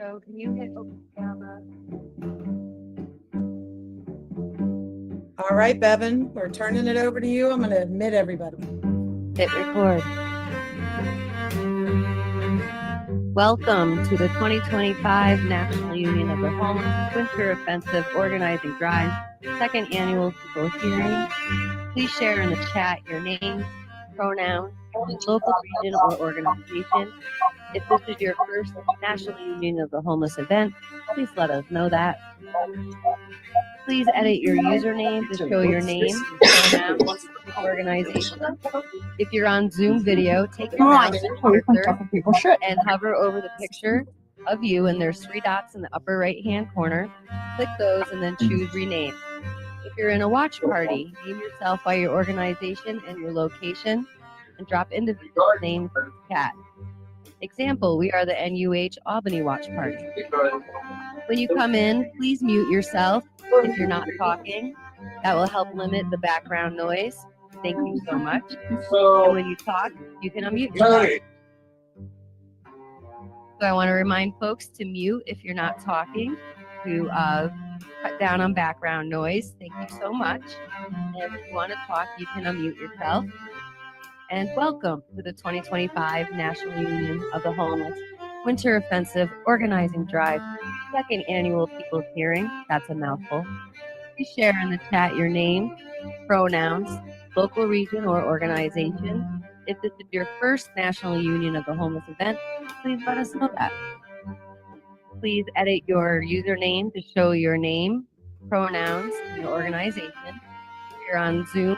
So can you hit open camera? All right, Bevan, we're turning it over to you. I'm going to admit everybody. Hit record. Welcome to the 2025 National Union of the Homeless Winter Offensive Organizing Drive, second annual people hearing. Please share in the chat your name, pronoun, local region or organization. If this is your first National Union of the Homeless event, please let us know that. Please edit your username to show your name, pronouns, organization. If you're on Zoom video, take your mouse cursor and hover over the picture of you, and there's 3 dots in the upper right-hand corner. Click those and then choose rename. If you're in a watch party, name yourself by your organization and your location, and drop individual names in the chat. Example, we are the NUH Albany Watch Party. When you come in, please mute yourself if you're not talking. That will help limit the background noise. Thank you so much. And when you talk, you can unmute yourself. So I want to remind folks to mute if you're not talking, to cut down on background noise. Thank you so much. And if you want to talk, you can unmute yourself. And welcome to the 2025 National Union of the Homeless Winter Offensive Organizing Drive, second annual People's Hearing. That's a mouthful. Please share in the chat your name, pronouns, local region or organization. If this is your first National Union of the Homeless event, please let us know that. Please edit your username to show your name, pronouns, and your organization. If you're on Zoom,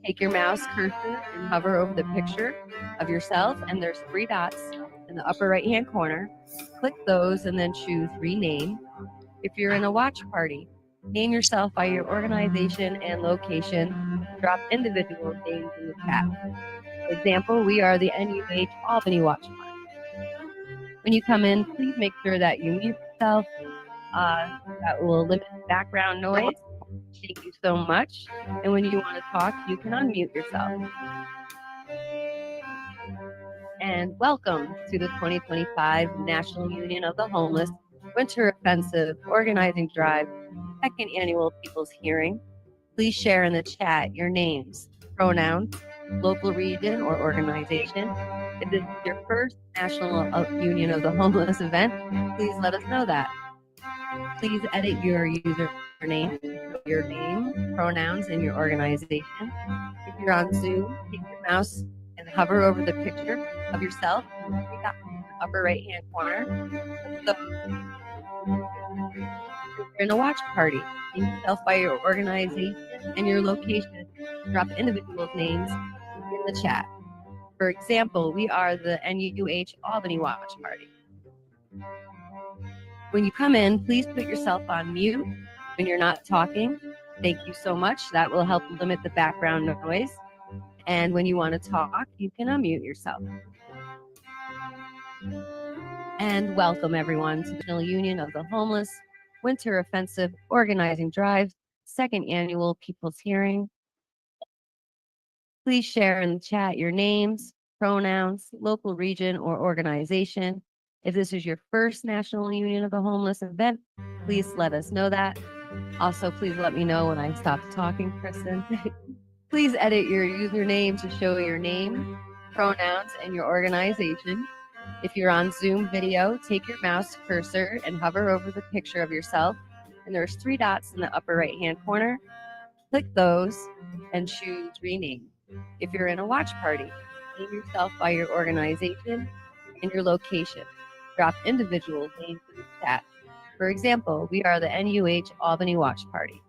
take your mouse cursor and hover over the picture of yourself, and there's 3 dots in the upper right-hand corner. Click those and then choose rename. If you're in a watch party, name yourself by your organization and location. Drop individual names in the chat. For example, we are the NUH Albany Watch Party. When you come in, please make sure that you mute yourself. That will limit background noise. Thank you so much. And when you want to talk, you can unmute yourself. And welcome to the 2025 National Union of the Homeless Winter Offensive Organizing Drive, second annual People's Hearing. Please share in the chat your names, pronouns, local region or organization. If this is your first National Union of the Homeless event, please let us know that. Please edit your username, your name, pronouns, and your organization. If you're on Zoom, take your mouse and hover over the picture of yourself in the upper right-hand corner. So, if you're in a watch party, name yourself by your organization and your location. Drop individual names in the chat. For example, we are the NUH Albany Watch Party. When you come in, please put yourself on mute when you're not talking. Thank you so much. That will help limit the background noise. And when you want to talk, you can unmute yourself. And welcome everyone to the National Union of the Homeless Winter Offensive Organizing Drive, second annual People's Hearing. Please share in the chat your names, pronouns, local region or organization. If this is your first National Union of the Homeless event, please let us know that. Also, please let me know when I stop talking, Kristen. Please edit your username to show your name, pronouns, and your organization. If you're on Zoom video, take your mouse cursor and hover over the picture of yourself, and there's 3 dots in the upper right-hand corner. Click those and choose rename. If you're in a watch party, name yourself by your organization and your location. Drop individual names in the chat. For example, we are the NUH Albany Watch Party.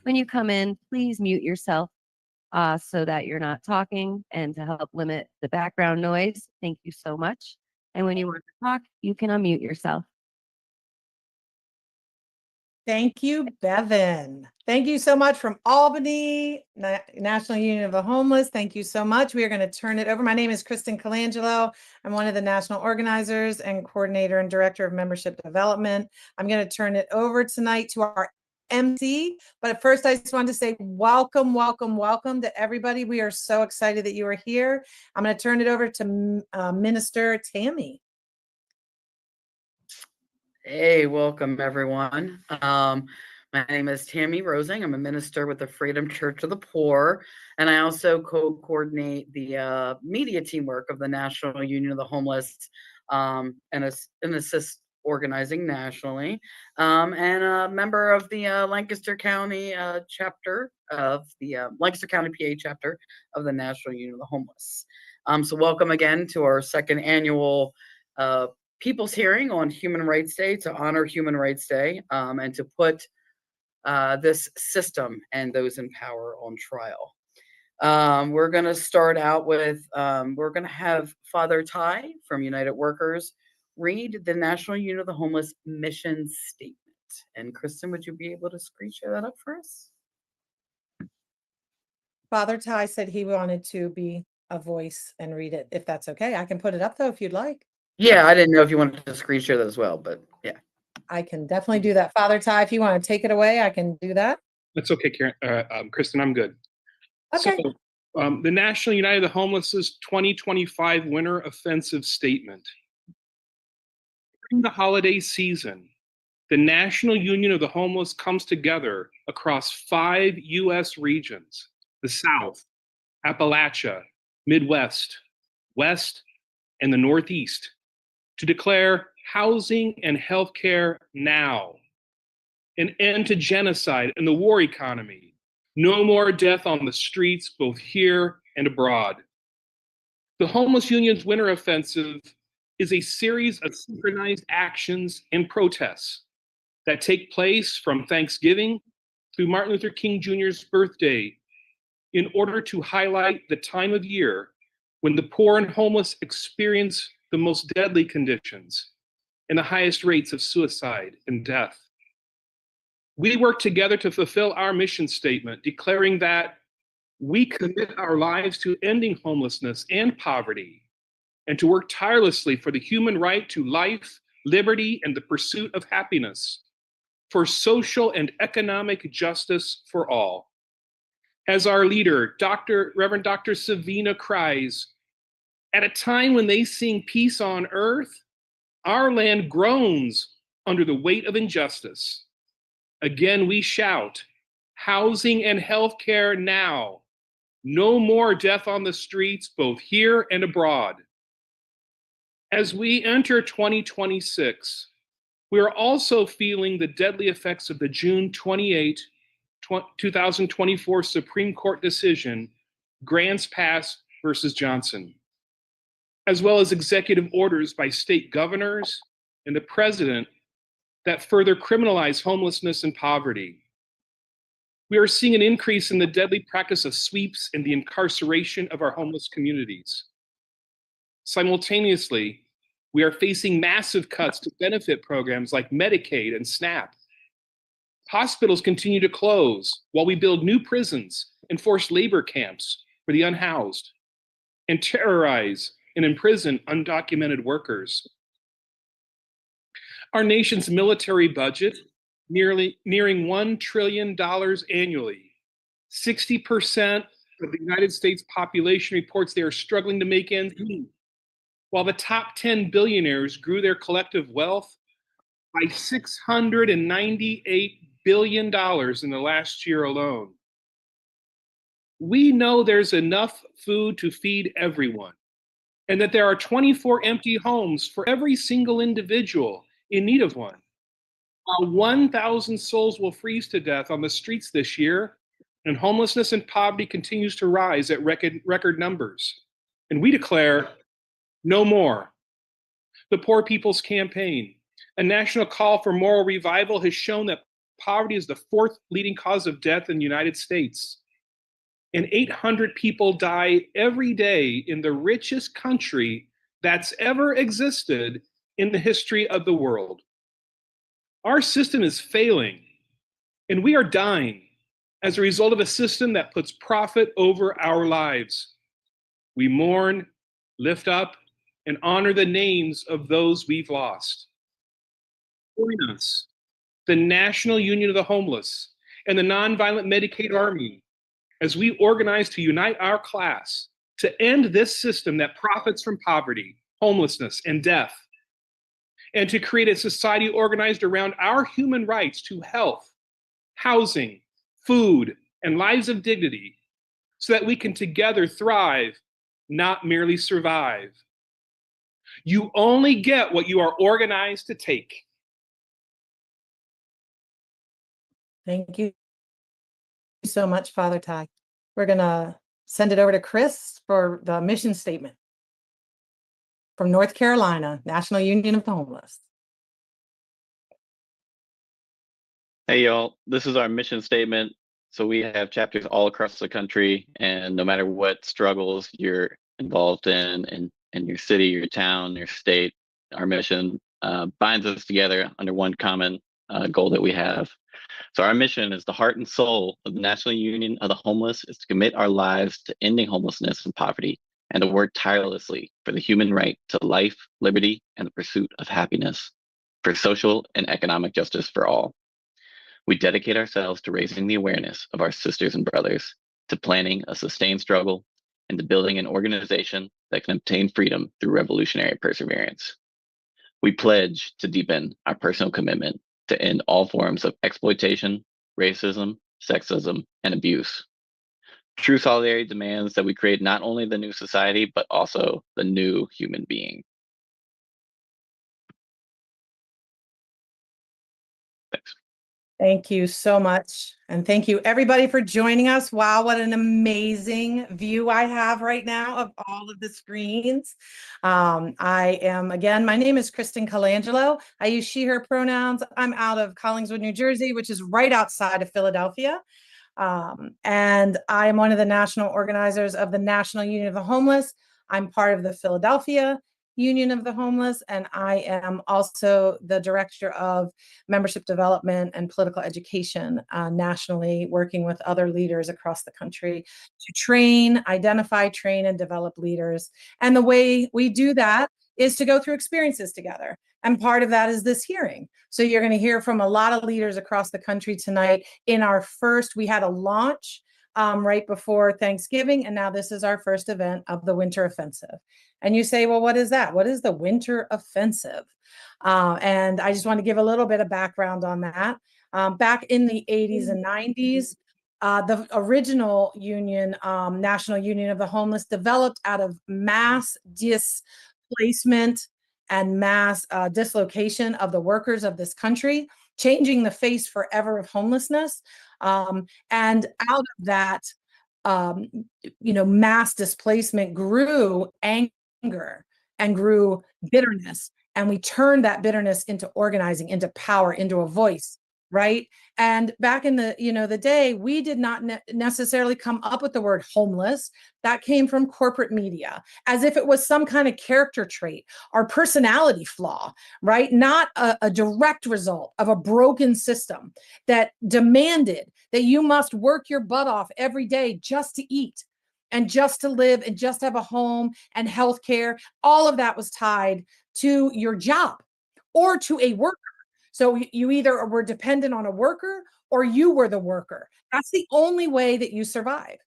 When you come in, please mute yourself so that you're not talking and to help limit the background noise. Thank you so much. And when you want to talk, you can unmute yourself. Thank you, Bevan. Thank you so much from Albany, National Union of the Homeless. Thank you so much. We are going to turn it over. My name is Kristen Colangelo. I'm one of the national organizers and coordinator and director of membership development. I'm going to turn it over tonight to our MC. But at first, I just wanted to say welcome, welcome, welcome to everybody. We are so excited that you are here. I'm going to turn it over to Minister Tammy. Hey, welcome everyone. My name is Tammy Rosing. I'm a minister with the Freedom Church of the Poor, and I also co-coordinate the media teamwork of the National Union of the Homeless, and assist organizing nationally, and a member of the Lancaster County chapter of the Lancaster County, PA chapter of the National Union of the Homeless. So welcome again to our second annual People's Hearing on Human Rights Day, to honor Human Rights Day, and to put this system and those in power on trial. We're going to start out with, we're going to have Father Ty from United Workers read the National Union of the Homeless mission statement. And Kristen, would you be able to screen share that up for us? Father Ty said he wanted to be a voice and read it, if that's okay. I can put it up though, if you'd like. Yeah, I didn't know if you wanted to screen share that as well, but yeah. I can definitely do that. Father Ty, if you want to take it away, I can do that. That's okay, Karen. Kristen, I'm good. Okay. So, the National United of the Homeless's 2025 Winter Offensive Statement. During the holiday season, the National Union of the Homeless comes together across 5 U.S. regions: the South, Appalachia, Midwest, West, and the Northeast, to declare housing and healthcare now, an end to genocide and the war economy, no more death on the streets, both here and abroad. The Homeless Union's Winter Offensive is a series of synchronized actions and protests that take place from Thanksgiving through Martin Luther King Jr.'s birthday, in order to highlight the time of year when the poor and homeless experience the most deadly conditions and the highest rates of suicide and death. We work together to fulfill our mission statement, declaring that we commit our lives to ending homelessness and poverty, and to work tirelessly for the human right to life, liberty, and the pursuit of happiness, for social and economic justice for all. As our leader, Reverend Dr. Savina cries, at a time when they sing peace on earth, our land groans under the weight of injustice. Again, we shout, housing and healthcare now. No more death on the streets, both here and abroad. As we enter 2026, we are also feeling the deadly effects of the June 28, 2024 Supreme Court decision, Grants Pass versus Johnson, as well as executive orders by state governors and the president that further criminalize homelessness and poverty. We are seeing an increase in the deadly practice of sweeps and the incarceration of our homeless communities. Simultaneously, we are facing massive cuts to benefit programs like Medicaid and SNAP. Hospitals continue to close while we build new prisons and forced labor camps for the unhoused, and terrorize and imprison undocumented workers. Our nation's military budget, nearing $1 trillion annually. 60% of the United States population reports they are struggling to make ends meet, while the top 10 billionaires grew their collective wealth by $698 billion in the last year alone. We know there's enough food to feed everyone, and that there are 24 empty homes for every single individual in need of one. While 1,000 souls will freeze to death on the streets this year, and homelessness and poverty continues to rise at record numbers. And we declare, no more. The Poor People's Campaign, a national call for moral revival, has shown that poverty is the 4th leading cause of death in the United States. And 800 people die every day in the richest country that's ever existed in the history of the world. Our system is failing, and we are dying as a result of a system that puts profit over our lives. We mourn, lift up, and honor the names of those we've lost. Join us, the National Union of the Homeless and the Nonviolent Medicaid Army, as we organize to unite our class to end this system that profits from poverty, homelessness, and death, and to create a society organized around our human rights to health, housing, food, and lives of dignity, so that we can together thrive, not merely survive. You only get what you are organized to take. Thank you so much, Father Ty. We're going to send it over to Chris for the mission statement from North Carolina, National Union of the Homeless. Hey, y'all. This is our mission statement. So we have chapters all across the country, and no matter what struggles you're involved in your city, your town, your state, our mission binds us together under one common goal that we have. So our mission is the heart and soul of the National Union of the Homeless is to commit our lives to ending homelessness and poverty and to work tirelessly for the human right to life, liberty, and the pursuit of happiness, for social and economic justice for all. We dedicate ourselves to raising the awareness of our sisters and brothers, to planning a sustained struggle, and to building an organization that can obtain freedom through revolutionary perseverance. We pledge to deepen our personal commitment to end all forms of exploitation, racism, sexism, and abuse. True solidarity demands that we create not only the new society, but also the new human being. Thanks. Thank you so much. And thank you everybody for joining us. Wow, what an amazing view I have right now of all of the screens. I am, again, my name is Kristen Colangelo. I use she, her pronouns. I'm out of Collingswood, New Jersey, which is right outside of Philadelphia. And I am one of the national organizers of the National Union of the Homeless. I'm part of the Philadelphia Union of the Homeless, and I am also the director of membership development and political education nationally, working with other leaders across the country to train, identify, train, and develop leaders. And the way we do that is to go through experiences together. And part of that is this hearing. So you're going to hear from a lot of leaders across the country tonight. In our first, we had a launch right before Thanksgiving, and now this is our first event of the Winter Offensive. And you say, well, what is that? What is the Winter Offensive? And I just want to give a little bit of background on that. Back in the 80s and 90s, the original union, National Union of the Homeless, developed out of mass displacement and mass dislocation of the workers of this country, changing the face forever of homelessness. And out of that, mass displacement grew anger and grew bitterness. And we turned that bitterness into organizing, into power, into a voice, right? And back in the day, we did not necessarily come up with the word homeless. That came from corporate media, as if it was some kind of character trait or personality flaw, right? Not a direct result of a broken system that demanded that you must work your butt off every day just to eat and just to live and just have a home and healthcare. All of that was tied to your job or to a worker. So you either were dependent on a worker or you were the worker. That's the only way that you survive.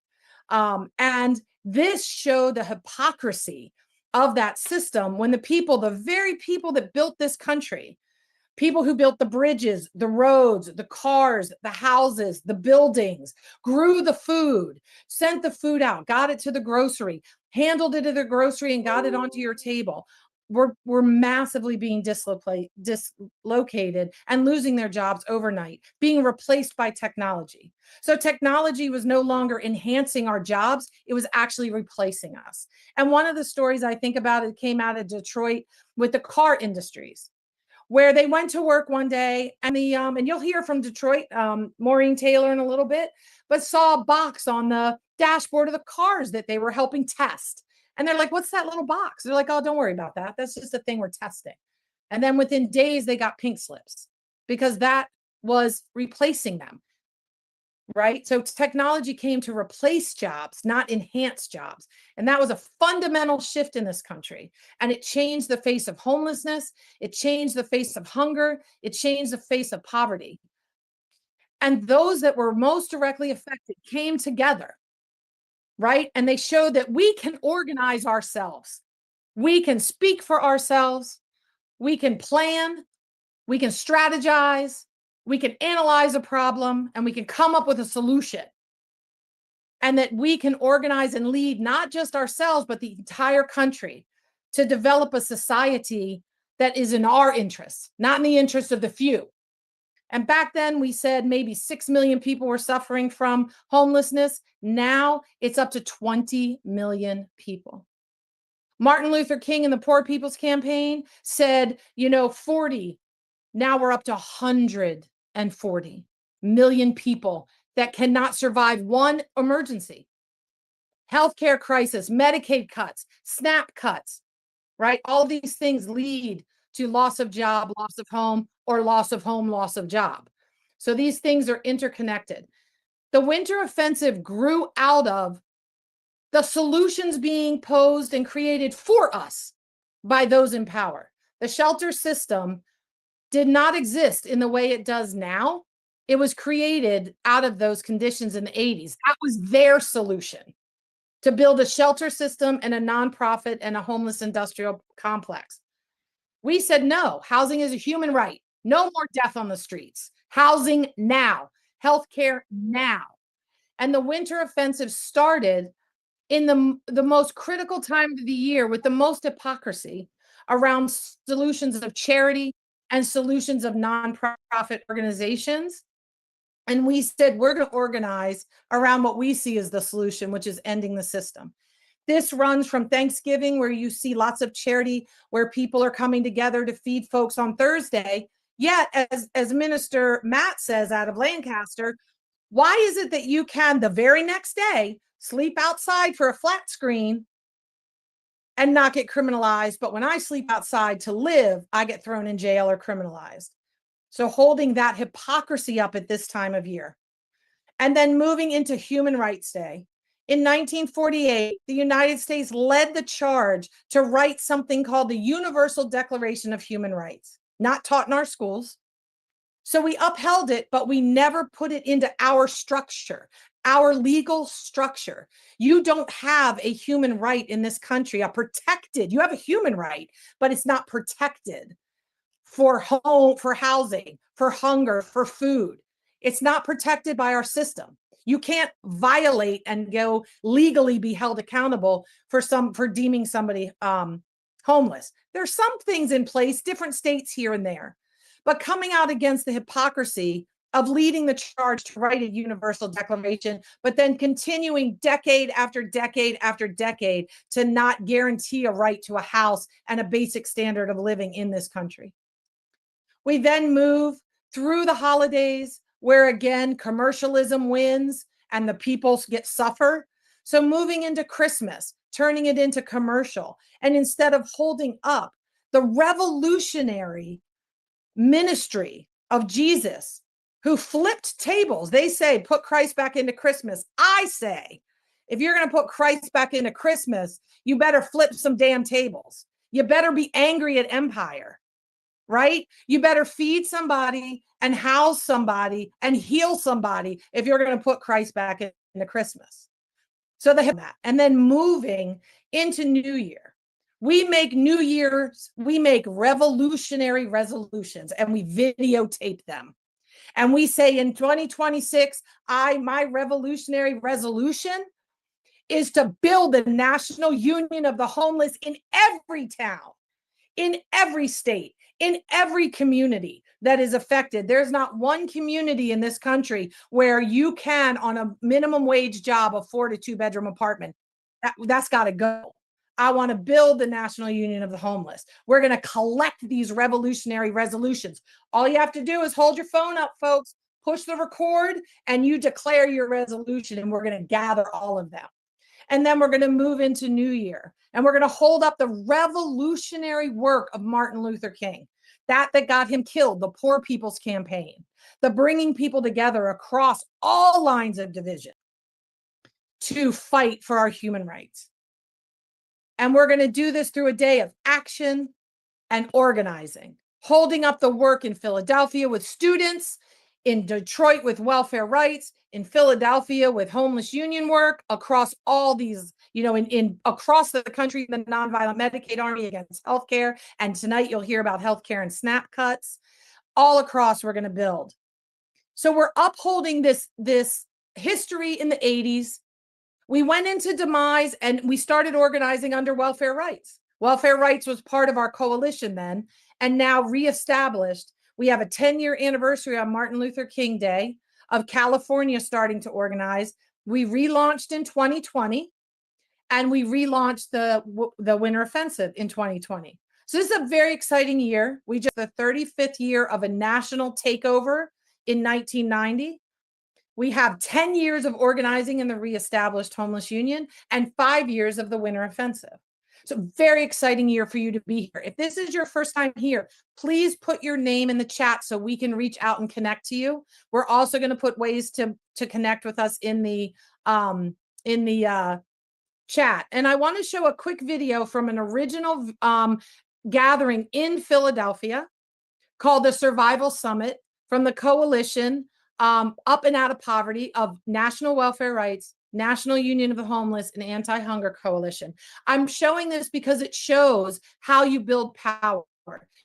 And this showed the hypocrisy of that system when the very people that built this country, people who built the bridges, the roads, the cars, the houses, the buildings, grew the food, sent the food out, got it to the grocery, handled it at the grocery and got it onto your table, were massively being dislocated and losing their jobs overnight, being replaced by technology. So technology was no longer enhancing our jobs, it was actually replacing us. And one of the stories I think about, it came out of Detroit with the car industries, where they went to work one day and and you'll hear from Detroit, Maureen Taylor in a little bit, but saw a box on the dashboard of the cars that they were helping test. And they're like, what's that little box? They're like, oh, don't worry about that. That's just a thing we're testing. And then within days, they got pink slips because that was replacing them, right? So technology came to replace jobs, not enhance jobs. And that was a fundamental shift in this country. And it changed the face of homelessness. It changed the face of hunger. It changed the face of poverty. And those that were most directly affected came together, right? And they showed that we can organize ourselves. We can speak for ourselves. we can plan, we can strategize, we can analyze a problem, and we can come up with a solution. And that we can organize and lead not just ourselves, but the entire country to develop a society that is in our interests, not in the interest of the few. And back then we said maybe 6 million people were suffering from homelessness. Now it's up to 20 million people. Martin Luther King and the Poor People's Campaign said, 40. Now we're up to 140 million people that cannot survive one emergency. Healthcare crisis, Medicaid cuts, SNAP cuts, right? All these things lead to loss of job, loss of home, or loss of home, loss of job. So these things are interconnected. The winter offensive grew out of the solutions being posed and created for us by those in power. The shelter system did not exist in the way it does now. It was created out of those conditions in the 80s. That was their solution, to build a shelter system and a nonprofit and a homeless industrial complex. We said, no, housing is a human right. No more death on the streets. Housing now. Healthcare now. And the winter offensive started in the most critical time of the year with the most hypocrisy around solutions of charity and solutions of nonprofit organizations. And we said, we're going to organize around what we see as the solution, which is ending the system. This runs from Thanksgiving, where you see lots of charity, where people are coming together to feed folks on Thursday. Yet, as Minister Matt says out of Lancaster, why is it that you can, the very next day, sleep outside for a flat screen and not get criminalized, but when I sleep outside to live, I get thrown in jail or criminalized? So holding that hypocrisy up at this time of year. And then moving into Human Rights Day. In 1948, the United States led the charge to write something called the Universal Declaration of Human Rights, not taught in our schools. So we upheld it, but we never put it into our structure, our legal structure. You don't have a human right in this country, you have a human right, but it's not protected for home, for housing, for hunger, for food. It's not protected by our system. You can't violate and go legally be held accountable for deeming somebody homeless. There's some things in place, different states here and there, but coming out against the hypocrisy of leading the charge to write a universal declaration, but then continuing decade after decade after decade to not guarantee a right to a house and a basic standard of living in this country. We then move through the holidays, where again, commercialism wins and the people suffer. So moving into Christmas, turning it into commercial. And instead of holding up the revolutionary ministry of Jesus, who flipped tables, they say, put Christ back into Christmas. I say, if you're going to put Christ back into Christmas, you better flip some damn tables. You better be angry at empire. Right? You better feed somebody and house somebody and heal somebody if you're going to put Christ back into Christmas. So they have that. And then moving into New Year, we make New Year's, we make revolutionary resolutions and we videotape them. And we say in 2026, my revolutionary resolution is to build a national union of the homeless in every town, in every state, in every community that is affected. There's not one community in this country where you can, on a minimum wage job, afford a 2-bedroom apartment. That's got to go. I want to build the National Union of the Homeless. We're going to collect these revolutionary resolutions. All you have to do is hold your phone up, folks, push the record, and you declare your resolution, and we're going to gather all of them. And then we're going to move into New Year, and we're going to hold up the revolutionary work of Martin Luther King, that got him killed, the Poor People's Campaign, the bringing people together across all lines of division to fight for our human rights. And we're going to do this through a day of action and organizing, holding up the work in Philadelphia with students in Detroit with welfare rights, in Philadelphia with homeless union work, across all these, you know, in across the country, the Nonviolent Medicaid Army against healthcare. And tonight you'll hear about healthcare and SNAP cuts. All across, we're going to build. So we're upholding this history in the 80s. We went into demise and we started organizing under welfare rights. Welfare rights was part of our coalition then, and now reestablished. We have a 10-year anniversary on Martin Luther King Day of California starting to organize. We relaunched in 2020, and we relaunched the Winter Offensive in 2020. So this is a very exciting year. We just the 35th year of a national takeover in 1990. We have 10 years of organizing in the reestablished homeless union and 5 years of the Winter Offensive. So very exciting year for you to be here. If this is your first time here, please put your name in the chat so we can reach out and connect to you. We're also going to put ways to connect with us in the chat. And I want to show a quick video from an original gathering in Philadelphia called the Survival Summit from the coalition Up and Out of Poverty of National Welfare Rights, National Union of the Homeless, and Anti-Hunger Coalition. I'm showing this because it shows how you build power.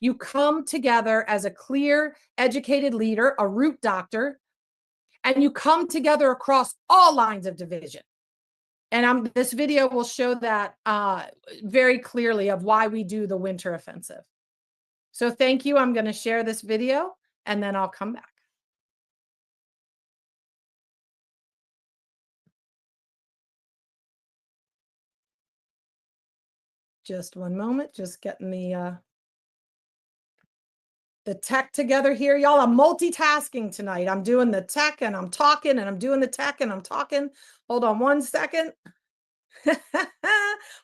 You come together as a clear, educated leader, a root doctor, and you come together across all lines of division. And this video will show that very clearly of why we do the Winter Offensive. So thank you. I'm going to share this video and then I'll come back. Just one moment, just getting the tech together here. Y'all, I'm multitasking tonight. I'm doing the tech and I'm talking and I'm doing the tech and I'm talking. Hold on one second.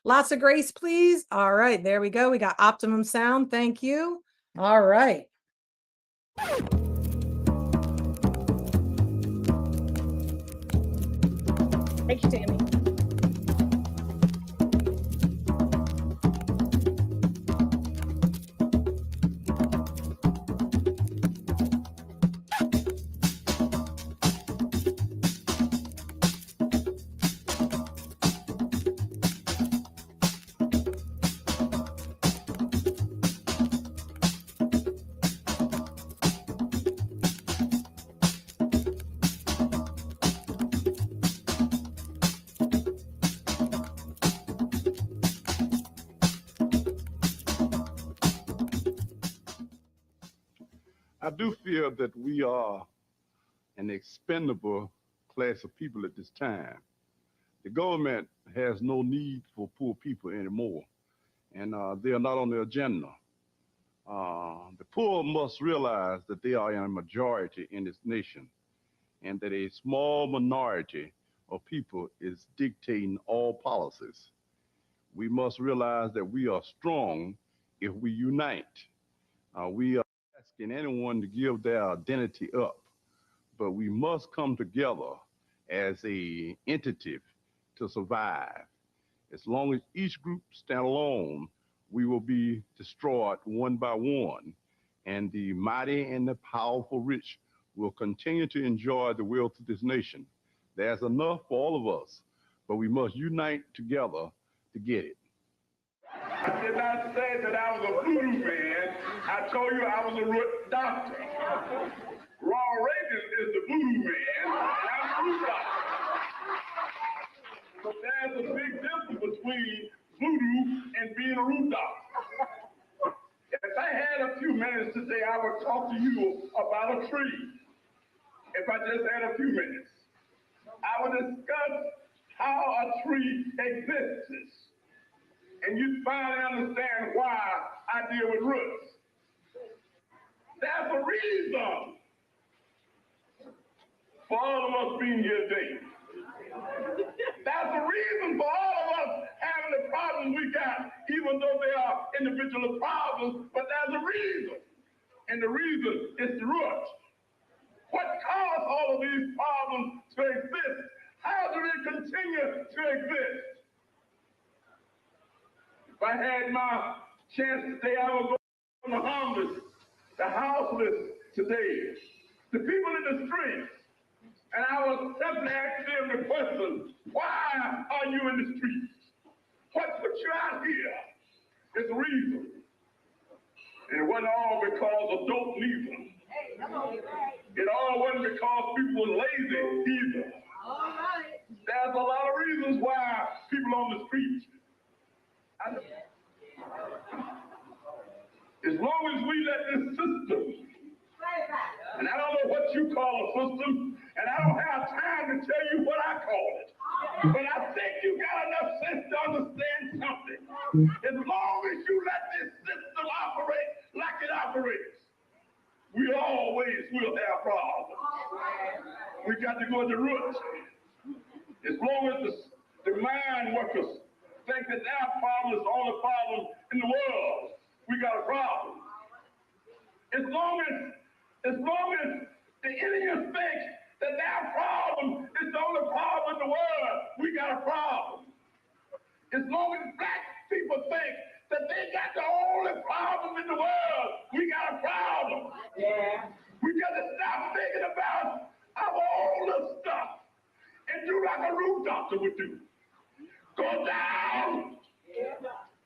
Lots of grace, please. All right, there we go. We got optimum sound. Thank you. All right. Thank you, Tammy. I do feel that we are an expendable class of people at this time. The government has no need for poor people anymore, and they are not on the agenda. The poor must realize that they are in a majority in this nation, and that a small minority of people is dictating all policies. We must realize that we are strong if we unite. We are asking anyone to give their identity up, but we must come together as an entity to survive. As long as each group stand alone, we will be destroyed one by one, and the mighty and the powerful rich will continue to enjoy the wealth of this nation. There's enough for all of us, but we must unite together to get it. I did not say that I was a voodoo man. I told you I was a root doctor. Ronald Reagan is the voodoo man, and I'm a root doctor. But there's a big difference between voodoo and being a root doctor. If I had a few minutes today, I would talk to you about a tree. If I just had a few minutes, I would discuss how a tree exists. And you finally understand why I deal with roots. There's a reason for all of us being here today. That's the reason for all of us having the problems we got, even though they are individual problems, but there's a reason. And the reason is the root. What caused all of these problems to exist? How do they continue to exist? If I had my chance today, I would go on the homeless, the houseless today, the people in the streets. And I was simply asking them the question, why are you in the streets? What put you out here? There's a reason. And it wasn't all because of dope neither. It all wasn't because people were lazy either. There's a lot of reasons why people on the streets. As long as we let this system, and I don't know what you call a system, and I don't have time to tell you what I call it, but I think you got enough sense to understand something. As long as you let this system operate like it operates, we always will have problems. We got to go at the root. As long as the mind workers think that our problem is the only problem in the world, we got a problem. As long as the Indians think that their problem is the only problem in the world, we got a problem. As long as black people think that they got the only problem in the world, we got a problem. Yeah. We got to stop thinking about our older stuff and do like a root doctor would do. Go down,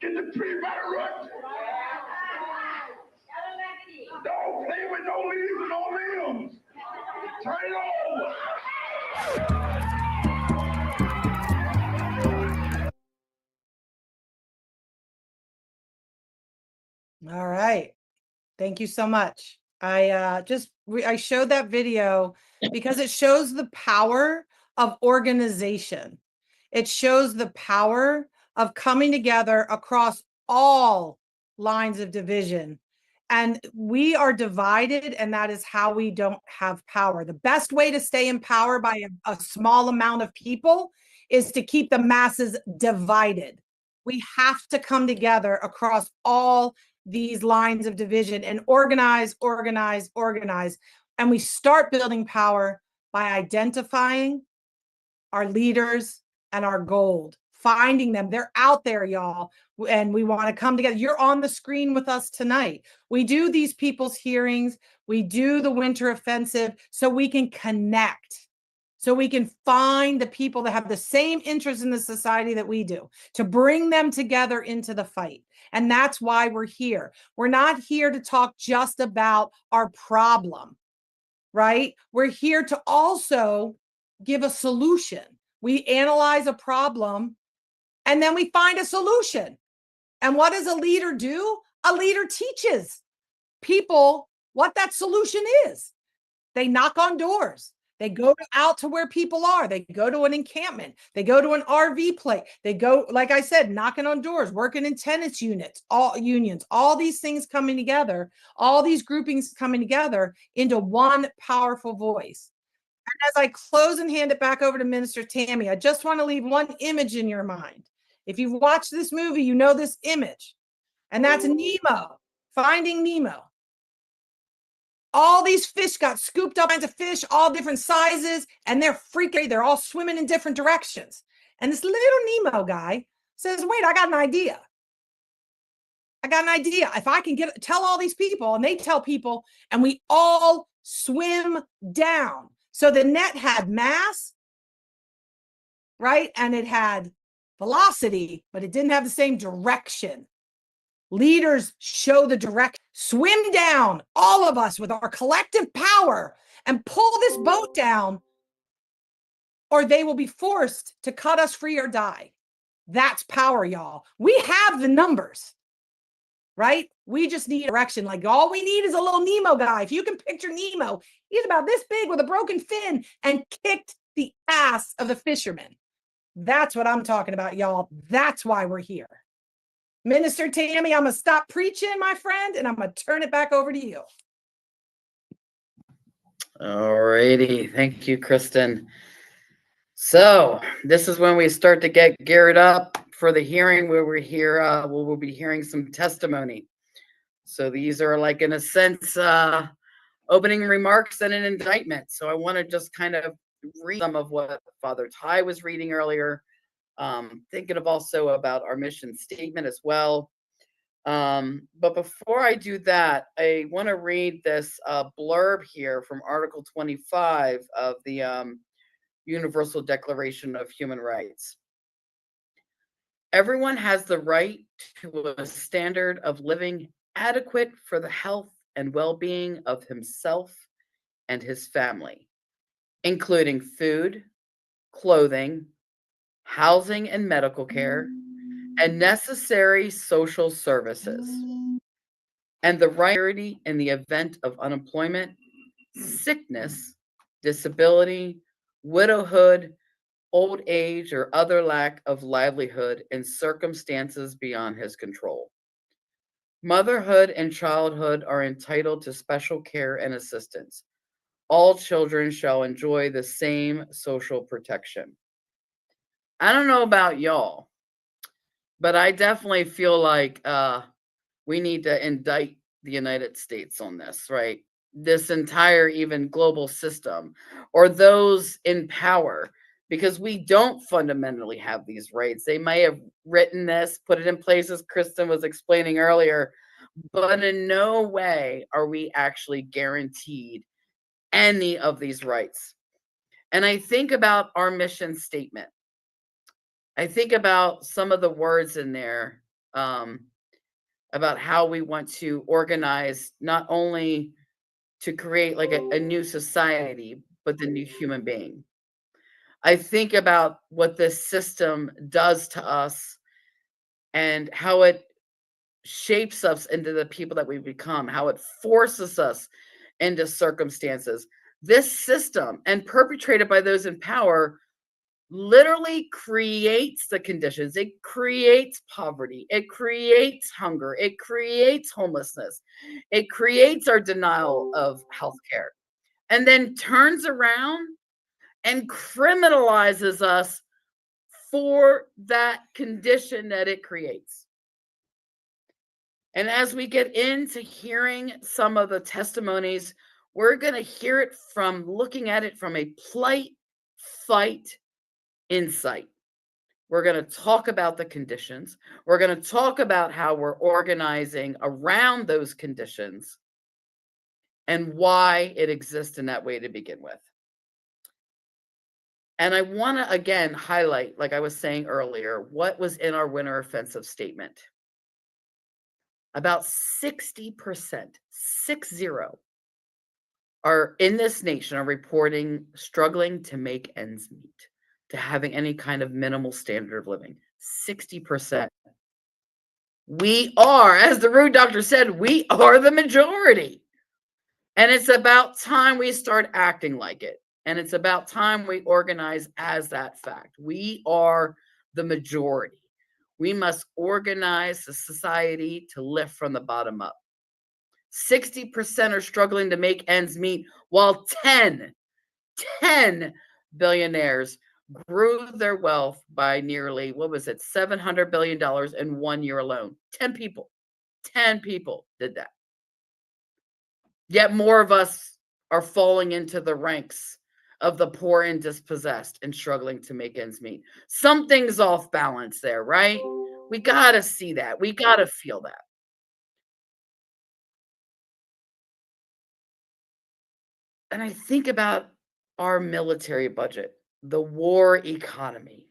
get the tree by the root. Don't play with no leaves and no limbs. Turn it over. All right. Thank you so much. I showed that video because it shows the power of organization. It shows the power of coming together across all lines of division. And we are divided, and that is how we don't have power. The best way to stay in power by a small amount of people is to keep the masses divided. We have to come together across all these lines of division and organize. And we start building power by identifying our leaders and our gold, finding them. They're out there, y'all. And we want to come together. You're on the screen with us tonight. We do these people's hearings. We do the winter offensive so we can connect, so we can find the people that have the same interests in the society that we do, to bring them together into the fight. And that's why we're here. We're not here to talk just about our problem, right? We're here to also give a solution. We analyze a problem and then we find a solution. And what does a leader do? A leader teaches people what that solution is. They knock on doors. They go out to where people are. They go to an encampment. They go to an RV place. They go, like I said, knocking on doors, working in tenants units, all unions, all these things coming together, all these groupings coming together into one powerful voice. And as I close and hand it back over to Minister Tammy, I just want to leave one image in your mind. If you've watched this movie, you know this image, and that's Nemo, Finding Nemo. All these fish got scooped up, kinds of fish, all different sizes, and they're freaking, they're all swimming in different directions. And this little Nemo guy says, wait, I got an idea. If I can tell all these people, and they tell people, and we all swim down. So the net had mass, right? And it had velocity, but it didn't have the same direction. Leaders show the direction. Swim down, all of us, with our collective power, and pull this boat down, or they will be forced to cut us free or die. That's power, y'all. We have the numbers, right? We just need direction. Like, all we need is a little Nemo guy. If you can picture Nemo, he's about this big with a broken fin and kicked the ass of the fishermen. That's what I'm talking about, y'all. That's why we're here. Minister Tammy, I'm going to stop preaching, my friend, and I'm going to turn it back over to you. All righty. Thank you, Kristen. So this is when we start to get geared up for the hearing, where we're here. We'll be hearing some testimony. So these are, like, in a sense, opening remarks and an indictment. So I want to just kind of read some of what Father Ty was reading earlier. Thinking of also about our mission statement as well. But before I do that, I want to read this blurb here from Article 25 of the Universal Declaration of Human Rights. Everyone has the right to a standard of living adequate for the health and well-being of himself and his family, including food, clothing, housing and medical care, and necessary social services, and the right in the event of unemployment, sickness, disability, widowhood, old age, or other lack of livelihood in circumstances beyond his control. Motherhood and childhood are entitled to special care and assistance. All children shall enjoy the same social protection. I don't know about y'all, but I definitely feel like we need to indict the United States on this, right? This entire even global system, or those in power, because we don't fundamentally have these rights. They may have written this, put it in place, as Kristen was explaining earlier, but in no way are we actually guaranteed any of these rights. And I think about our mission statement. I think about some of the words in there about how we want to organize, not only to create like a new society, but the new human being. I think about what this system does to us and how it shapes us into the people that we become, how it forces us into circumstances. This system, and perpetrated by those in power, literally creates the conditions. It creates poverty. It creates hunger. It creates homelessness. It creates our denial of healthcare, and then turns around and criminalizes us for that condition that it creates. And as we get into hearing some of the testimonies, we're going to hear it from looking at it from a plight, fight, insight. We're going to talk about the conditions. We're going to talk about how we're organizing around those conditions and why it exists in that way to begin with. And I want to again highlight, like I was saying earlier, what was in our winter offensive statement. About 60%, 60, are in this nation are reporting struggling to make ends meet, to having any kind of minimal standard of living. 60%. We are, as the rude doctor said, we are the majority. And it's about time we start acting like it. And it's about time we organize as that fact. We are the majority. We must organize the society to lift from the bottom up. 60% are struggling to make ends meet, while 10 billionaires grew their wealth by nearly, $700 billion in 1 year alone. 10 people did that. Yet more of us are falling into the ranks of the poor and dispossessed and struggling to make ends meet. Something's off balance there, right? We got to see that. We got to feel that. And I think about our military budget, the war economy.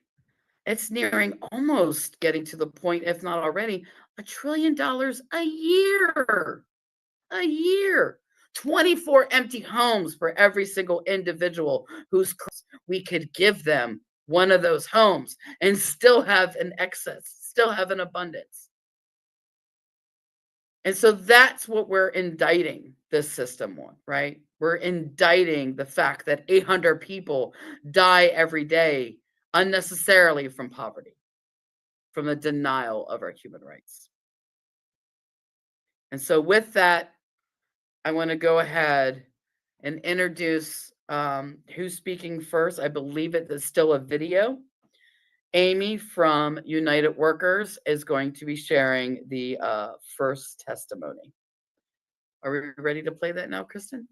It's nearing almost getting to the point, if not already, $1 trillion a year. A year. 24 empty homes for every single individual whose we could give them one of those homes and still have an excess, still have an abundance. And so that's what we're indicting this system on, right? We're indicting the fact that 800 people die every day unnecessarily from poverty, from the denial of our human rights. And so with that, I want to go ahead and introduce who's speaking first. I believe it is still a video. Amy from United Workers is going to be sharing the first testimony. Are we ready to play that now, Kristen?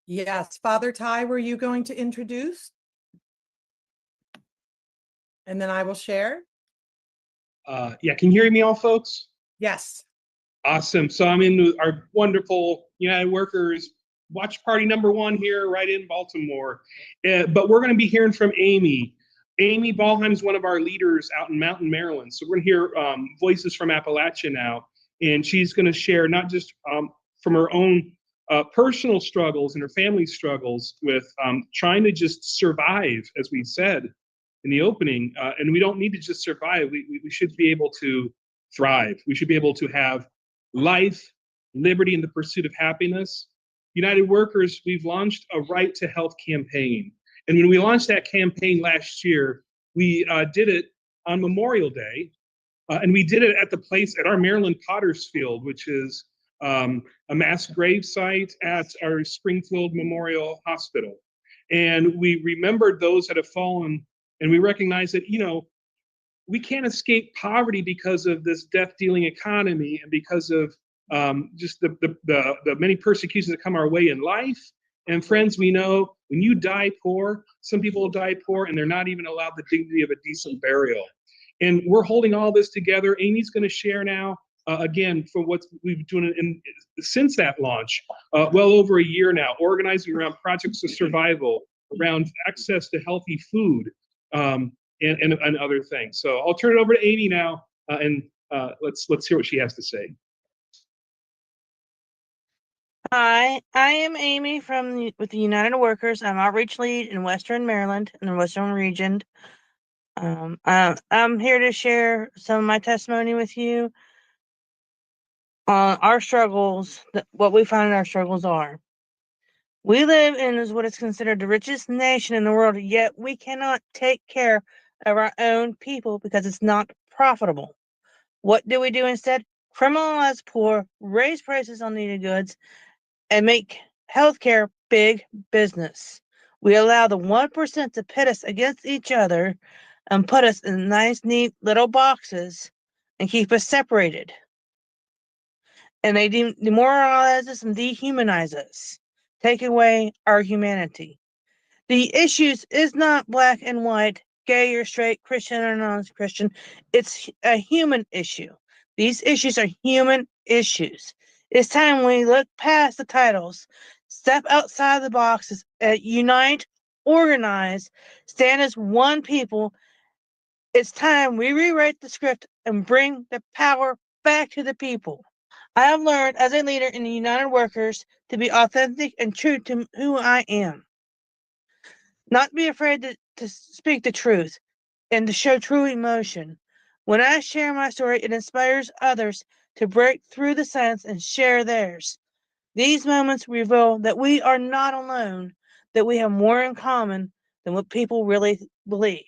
Yes. Father Ty, were you going to introduce? And then I will share. Yeah, can you hear me all, folks? Yes. Awesome. So I'm in our wonderful United Workers watch party #1 here right in Baltimore. But we're going to be hearing from Amy. Amy Ballheim is one of our leaders out in Mountain, Maryland. So we're going to hear voices from Appalachia now. And she's going to share not just from her own personal struggles and her family's struggles with trying to just survive, as we said in the opening. And we don't need to just survive. We should be able to thrive. We should be able to have life, liberty, and the pursuit of happiness. United Workers, we've launched a Right to Health campaign. And when we launched that campaign last year, we did it on Memorial Day. And we did it at the place at our Maryland Potter's Field, which is a mass grave site at our Springfield Memorial Hospital. And we remembered those that have fallen, and we recognized that, you know, we can't escape poverty because of this death-dealing economy and because of just the many persecutions that come our way in life. And friends, we know when you die poor, some people die poor and they're not even allowed the dignity of a decent burial. And we're holding all this together. Amy's going to share now, again, for what we've been doing since that launch, well over a year now, organizing around projects of survival, around access to healthy food, and other things. So I'll turn it over to Amy now, and let's hear what she has to say. Hi, I am Amy with the United Workers. I'm outreach lead in Western Maryland in the Western region. I'm here to share some of my testimony with you on our struggles, what we find our struggles are. We live in what is considered the richest nation in the world, yet we cannot take care of our own people because it's not profitable. What do we do instead? Criminalize poor, raise prices on needed goods, and make healthcare big business. We allow the 1% to pit us against each other and put us in nice, neat little boxes and keep us separated. And they demoralize us and dehumanize us, take away our humanity. The issues is not black and white, gay or straight, Christian or non-Christian. It's a human issue. These issues are human issues. It's time we look past the titles, step outside the boxes, unite, organize, stand as one people. It's time we rewrite the script and bring the power back to the people. I have learned as a leader in the United Workers to be authentic and true to who I am. Not be afraid to speak the truth and to show true emotion. When I share my story, it inspires others to break through the silence and share theirs. These moments reveal that we are not alone, that we have more in common than what people really believe.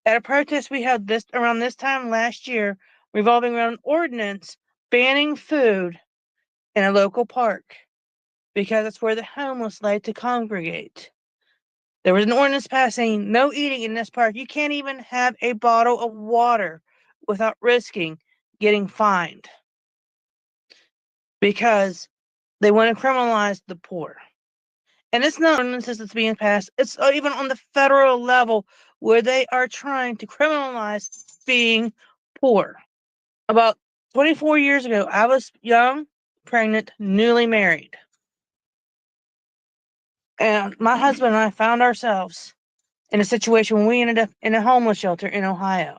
At a protest we held around this time last year, revolving around an ordinance banning food in a local park, because it's where the homeless like to congregate. There was an ordinance passed saying no eating in this park. You can't even have a bottle of water without risking getting fined, because they want to criminalize the poor. And it's not ordinances that's being passed. It's even on the federal level where they are trying to criminalize being poor. About 24 years ago, I was young, pregnant, newly married. And my husband and I found ourselves in a situation when we ended up in a homeless shelter in Ohio.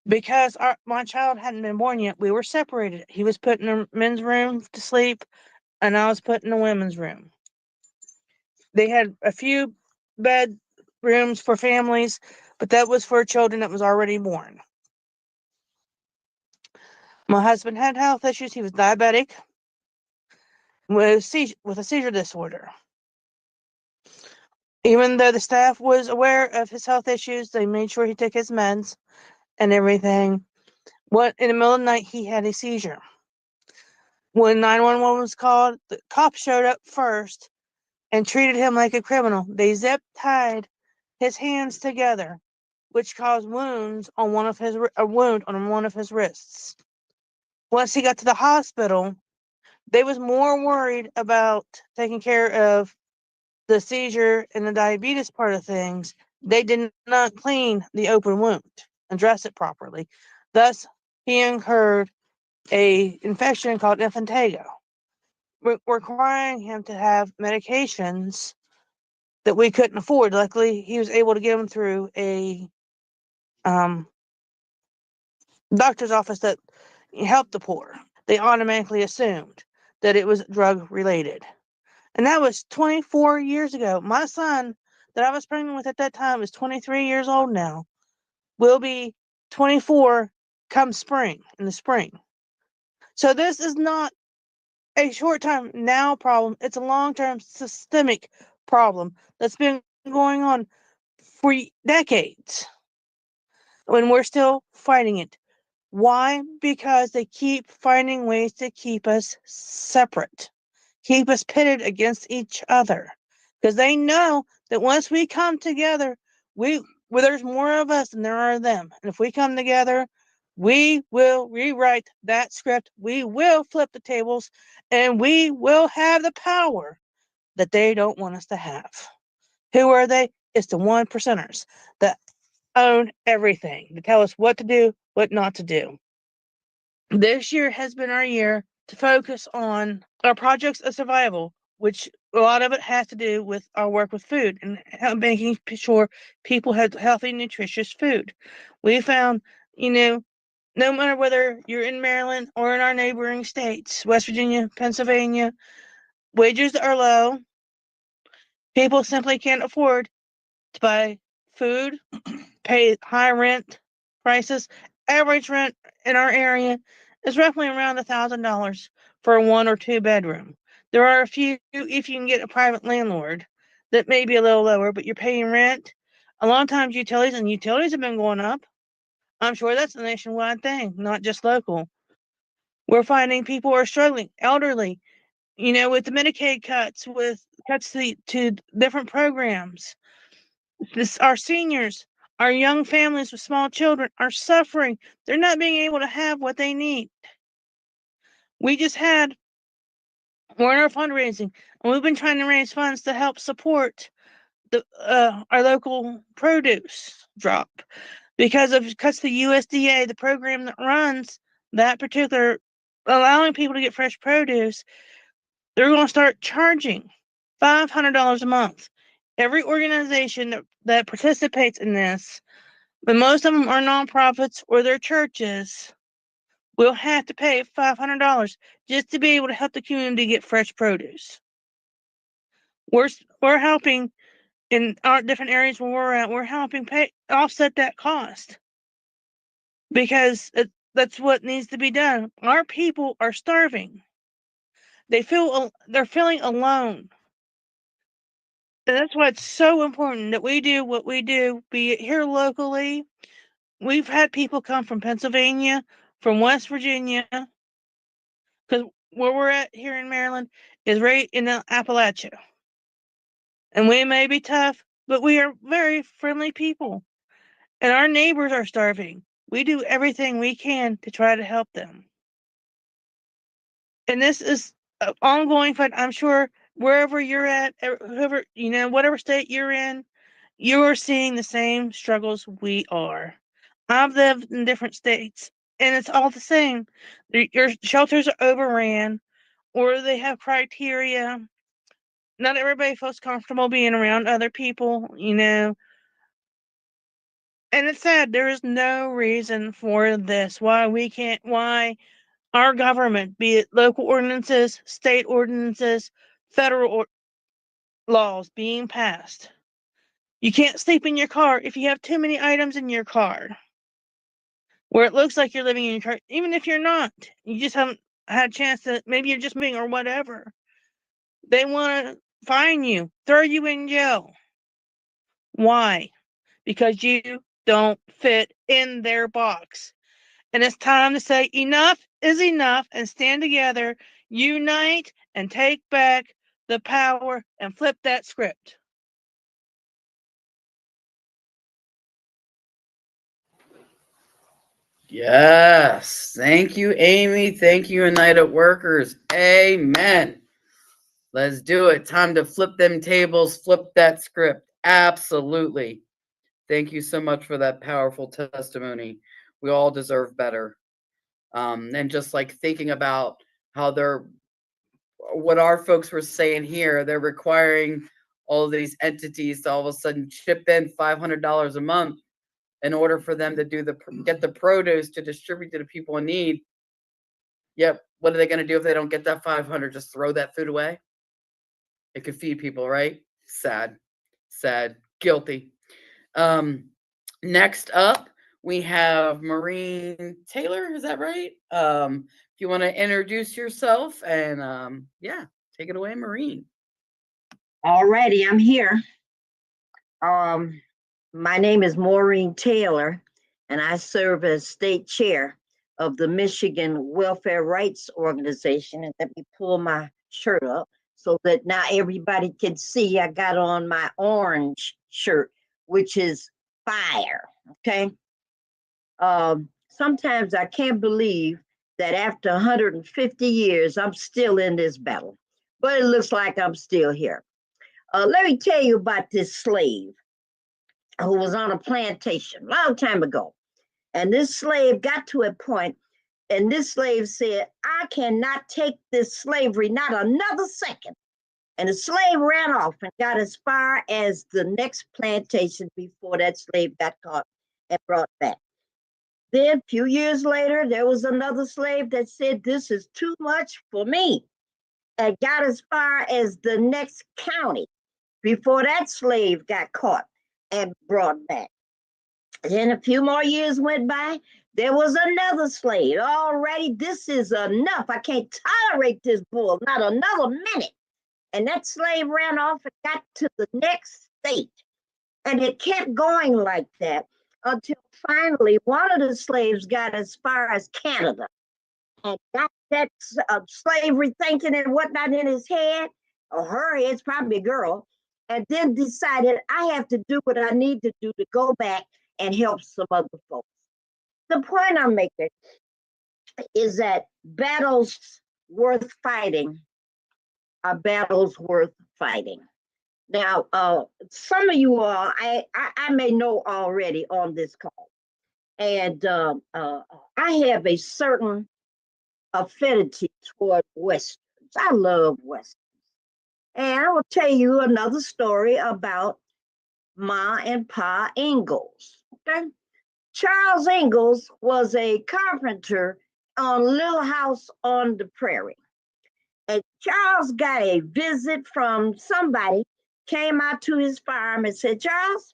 Because my child hadn't been born yet, we were separated. He was put in a men's room to sleep, and I was put in a women's room. They had a few bed rooms for families, but that was for children that was already born. My husband had health issues. He was diabetic with a seizure disorder. Even though the staff was aware of his health issues, they made sure he took his meds and everything. In the middle of the night, he had a seizure. When 911 was called, the cops showed up first and treated him like a criminal. They zip-tied his hands together, which caused wounds on a wound on one of his wrists. Once he got to the hospital, they was more worried about taking care of the seizure and the diabetes part of things. They did not clean the open wound and dress it properly. Thus, he incurred a infection called impetigo, requiring him to have medications that we couldn't afford. Luckily, he was able to get them through a doctor's office that helped the poor. They automatically assumed that it was drug related. And that was 24 years ago. My son that I was pregnant with at that time is 23 years old now. Will be 24 come spring, in the spring. So this is not a short-term now problem. It's a long-term systemic problem that's been going on for decades when we're still fighting it. Why? Because they keep finding ways to keep us separate, keep us pitted against each other. Because they know that once we come together, there's more of us than there are them. And if we come together, we will rewrite that script. We will flip the tables, and we will have the power that they don't want us to have. Who are they? It's the 1%ers that own everything, to tell us what to do, what not to do. This year has been our year to focus on our projects of survival, which a lot of it has to do with our work with food and making sure people have healthy, nutritious food. We found, no matter whether you're in Maryland or in our neighboring states, West Virginia, Pennsylvania, wages are low. People simply can't afford to buy food, pay high rent prices. Average rent in our area is roughly around $1,000 for a 1 or 2 bedroom. There are a few, if you can get a private landlord, that may be a little lower, but you're paying rent. A lot of times utilities have been going up. I'm sure that's a nationwide thing, not just local. We're finding people are struggling, elderly, with the Medicaid cuts, with cuts to different programs. Our seniors, our young families with small children are suffering. They're not being able to have what they need. We're in our fundraising, and we've been trying to raise funds to help support our local produce drop because of cuts to USDA, the program that runs that particular, allowing people to get fresh produce. They're going to start charging $500 a month. Every organization that participates in this, but most of them are nonprofits or their churches, will have to pay $500 just to be able to help the community get fresh produce. We're helping in our different areas where we're at. We're helping offset that cost because that's what needs to be done. Our people are starving. They're feeling alone. And that's why it's so important that we do what we do, be it here locally. We've had people come from Pennsylvania, from West Virginia, because where we're at here in Maryland is right in Appalachia. And we may be tough, but we are very friendly people. And our neighbors are starving. We do everything we can to try to help them. And this is an ongoing fight. I'm sure wherever you're at, whoever, whatever state you're in, you are seeing the same struggles we are. I've lived in different states, and it's all the same. Your shelters are overran, or they have criteria. Not everybody feels comfortable being around other people, And it's sad. There is no reason for this. Why our government, be it local ordinances, state ordinances, federal laws being passed. You can't sleep in your car if you have too many items in your car. Where it looks like you're living in your car, even if you're not. You just haven't had a chance to, maybe you're just moving or whatever. They want to fine you, throw you in jail. Why? Because you don't fit in their box. And it's time to say enough is enough and stand together, unite, and take back the power and flip that script. Yes. Thank you, Amy. Thank you, United Workers. Amen. Let's do it. Time to flip them tables, flip that script. Absolutely. Thank you so much for that powerful testimony. We all deserve better. And just like thinking about how what our folks were saying here, they're requiring all of these entities to all of a sudden chip in $500 a month in order for them to get the produce to distribute to the people in need. Yep. What are they going to do if they don't get that 500? Just throw that food away? It could feed people, right? Sad, guilty. Next up, we have Maureen Taylor. Is that right? If you want to introduce yourself and yeah, take it away, Maureen. Alrighty, I'm here. My name is Maureen Taylor, and I serve as state chair of the Michigan Welfare Rights Organization. And let me pull my shirt up so that now everybody can see I got on my orange shirt, which is fire, okay? Sometimes I can't believe that after 150 years, I'm still in this battle, but it looks like I'm still here. Let me tell you about this slave who was on a plantation a long time ago. And this slave got to a point, and this slave said, I cannot take this slavery, not another second. And the slave ran off and got as far as the next plantation before that slave got caught and brought back. Then a few years later, there was another slave that said, this is too much for me, and got as far as the next county before that slave got caught and brought back. Then a few more years went by, there was another slave. Already, this is enough. I can't tolerate this bull, not another minute. And that slave ran off and got to the next state. And it kept going like that until finally one of the slaves got as far as Canada and got that slavery thinking and whatnot in his head, or her head, it's probably a girl, and then decided I have to do what I need to do to go back and help some other folks. The point I'm making is that battles worth fighting are battles worth fighting. Now, some of you all, I may know already on this call, and I have a certain affinity toward Westerns. I love Westerns. And I will tell you another story about Ma and Pa Ingalls. Okay? Charles Ingalls was a carpenter on Little House on the Prairie. And Charles got a visit from somebody, came out to his farm and said, Charles,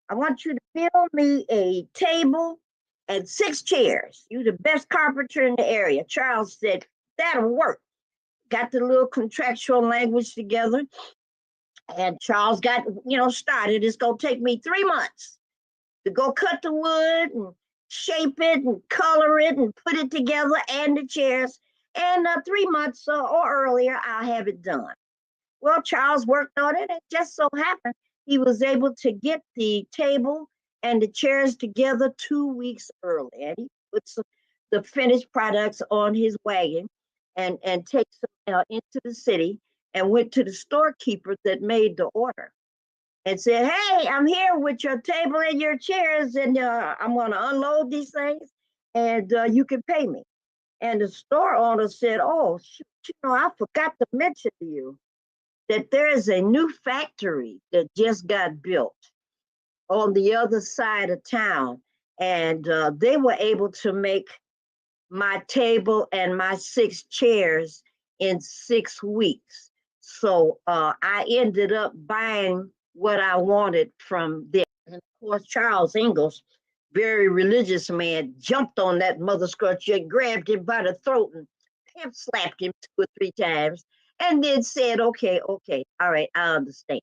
I want you to build me a table and 6 chairs. You're the best carpenter in the area. Charles said, that'll work. Got the little contractual language together. And Charles got, started. It's going to take me 3 months to go cut the wood and shape it and color it and put it together and the chairs. And 3 months or earlier, I'll have it done. Well, Charles worked on it. And just so happened, he was able to get the table and the chairs together 2 weeks early. And he put the finished products on his wagon and takes them into the city and went to the storekeeper that made the order and said, hey, I'm here with your table and your chairs, and I'm going to unload these things, and you can pay me. And the store owner said, oh, shoot, I forgot to mention to you that there is a new factory that just got built on the other side of town, and they were able to make my table and my 6 chairs in 6 weeks. So I ended up buying what I wanted from them. And of course, Charles Ingalls, very religious man, jumped on that mother scrutch and grabbed him by the throat and pimp slapped him 2 or 3 times, and then said, okay, all right, I understand.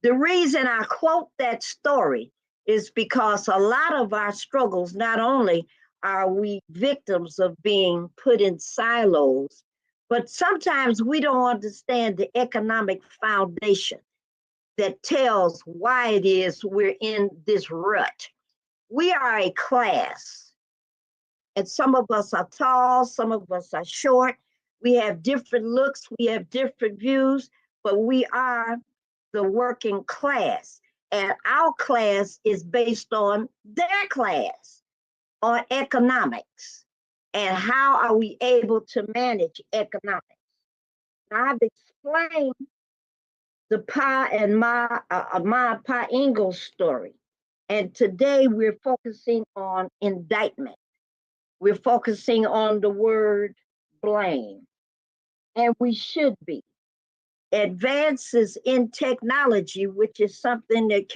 The reason I quote that story is because a lot of our struggles, not only are we victims of being put in silos, but sometimes we don't understand the economic foundation that tells why it is we're in this rut. We are a class, and some of us are tall, some of us are short. We have different looks, we have different views, but we are the working class. And our class is based on their class. on economics and how are we able to manage economics. Now, I've explained the Pa and Ma Pa Ingalls story, and today we're focusing on indictment. We're focusing on the word blame, and we should be. Advances in technology, which is something that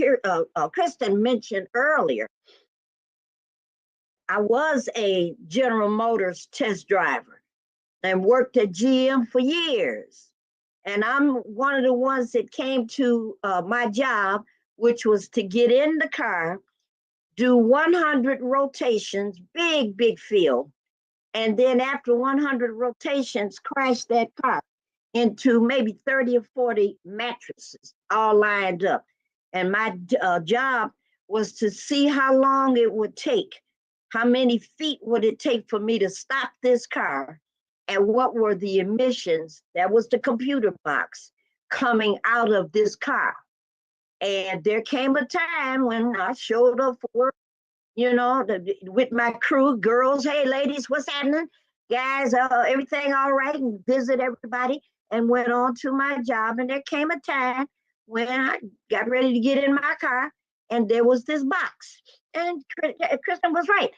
Kristen mentioned earlier. I was a General Motors test driver and worked at GM for years. And I'm one of the ones that came to my job, which was to get in the car, do 100 rotations, big field. And then after 100 rotations, crash that car into maybe 30 or 40 mattresses all lined up. And my job was to see how long it would take, how many feet would it take for me to stop this car, and what were the emissions, that was the computer box, coming out of this car. And there came a time when I showed up for work, with my crew, girls, hey ladies, what's happening? Guys, everything all right? And visit everybody and went on to my job. And there came a time when I got ready to get in my car and there was this box. And Kristen was right.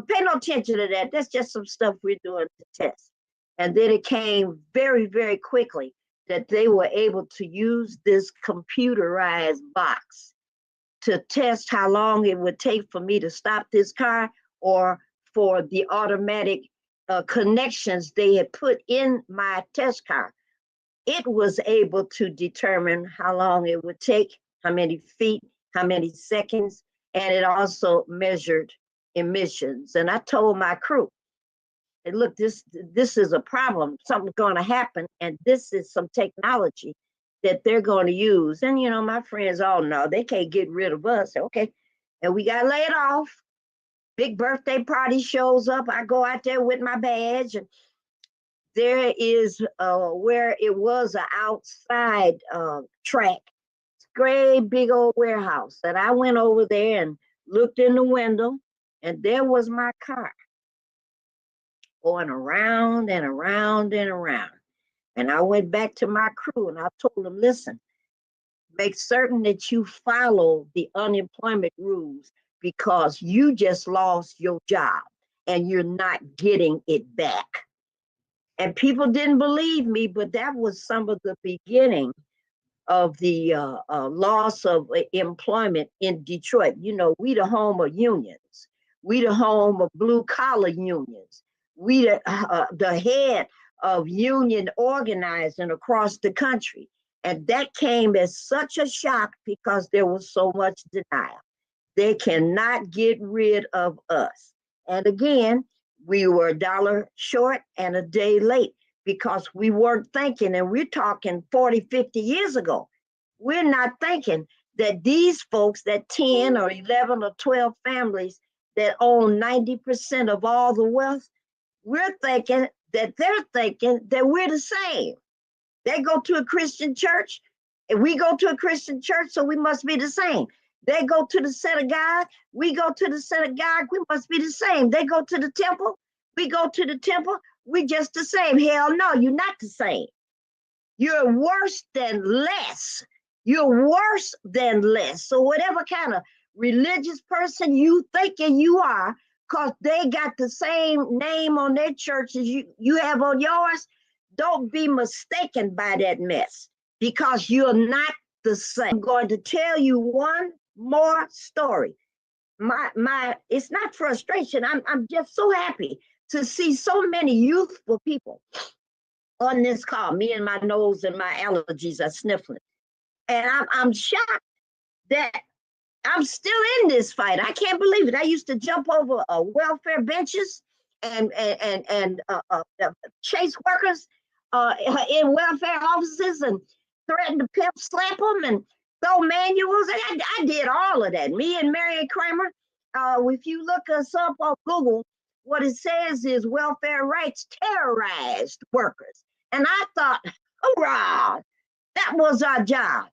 Pay no attention to that. That's just some stuff we're doing to test. And then it came very, very quickly that they were able to use this computerized box to test how long it would take for me to stop this car, or for the automatic connections they had put in my test car. It was able to determine how long it would take, how many feet, how many seconds, and it also measured emissions. And I told my crew, hey, look, this is a problem. Something's going to happen, and this is some technology that they're going to use. And, my friends all know they can't get rid of us. Okay. And we got laid off. Big birthday party shows up. I go out there with my badge, and there is where it was an outside track. Great big old warehouse. And I went over there and looked in the window, and there was my car going around and around and around. And I went back to my crew and I told them, listen, make certain that you follow the unemployment rules, because you just lost your job and you're not getting it back. And people didn't believe me, but that was some of the beginning of the loss of employment in Detroit. We the home of unions. We the home of blue collar unions. We the head of union organizing across the country. And that came as such a shock because there was so much denial. They cannot get rid of us. And again, we were $1 short and a day late because we weren't thinking, and we're talking 40, 50 years ago. We're not thinking that these folks, that 10 or 11 or 12 families that own 90% of all the wealth, we're thinking that they're thinking that we're the same. They go to a Christian church, and we go to a Christian church, so we must be the same. They go to the synagogue, we go to the synagogue, we must be the same. They go to the temple, we go to the temple, we just the same. Hell no, you're not the same. You're worse than less. You're worse than less. So whatever kind of religious person you thinking you are, because they got the same name on their church as you have on yours, don't be mistaken by that mess, because you're not the same. I'm going to tell you one more story. It's not frustration. I'm just so happy to see so many youthful people on this call. Me and my nose and my allergies are sniffling. And I'm shocked that I'm still in this fight. I can't believe it. I used to jump over welfare benches and chase workers in welfare offices and threaten to pimp slap them and throw manuals. And I did all of that. Me and Marion Kramer, if you look us up on Google, what it says is welfare rights terrorized workers. And I thought, hurrah, that was our job,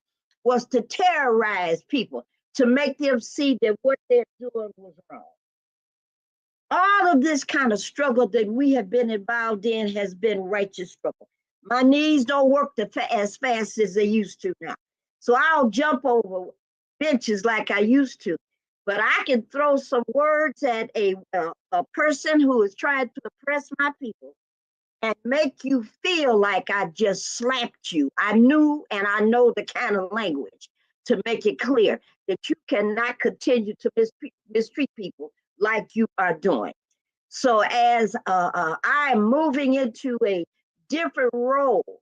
was to terrorize people, to make them see that what they're doing was wrong. all of this kind of struggle that we have been involved in has been righteous struggle. My knees don't work as fast as they used to now. So I'll jump over benches like I used to. But I can throw some words at a person who is trying to oppress my people and make you feel like I just slapped you. I knew and I know the kind of language to make it clear that you cannot continue to mistreat people like you are doing. So as I'm moving into a different role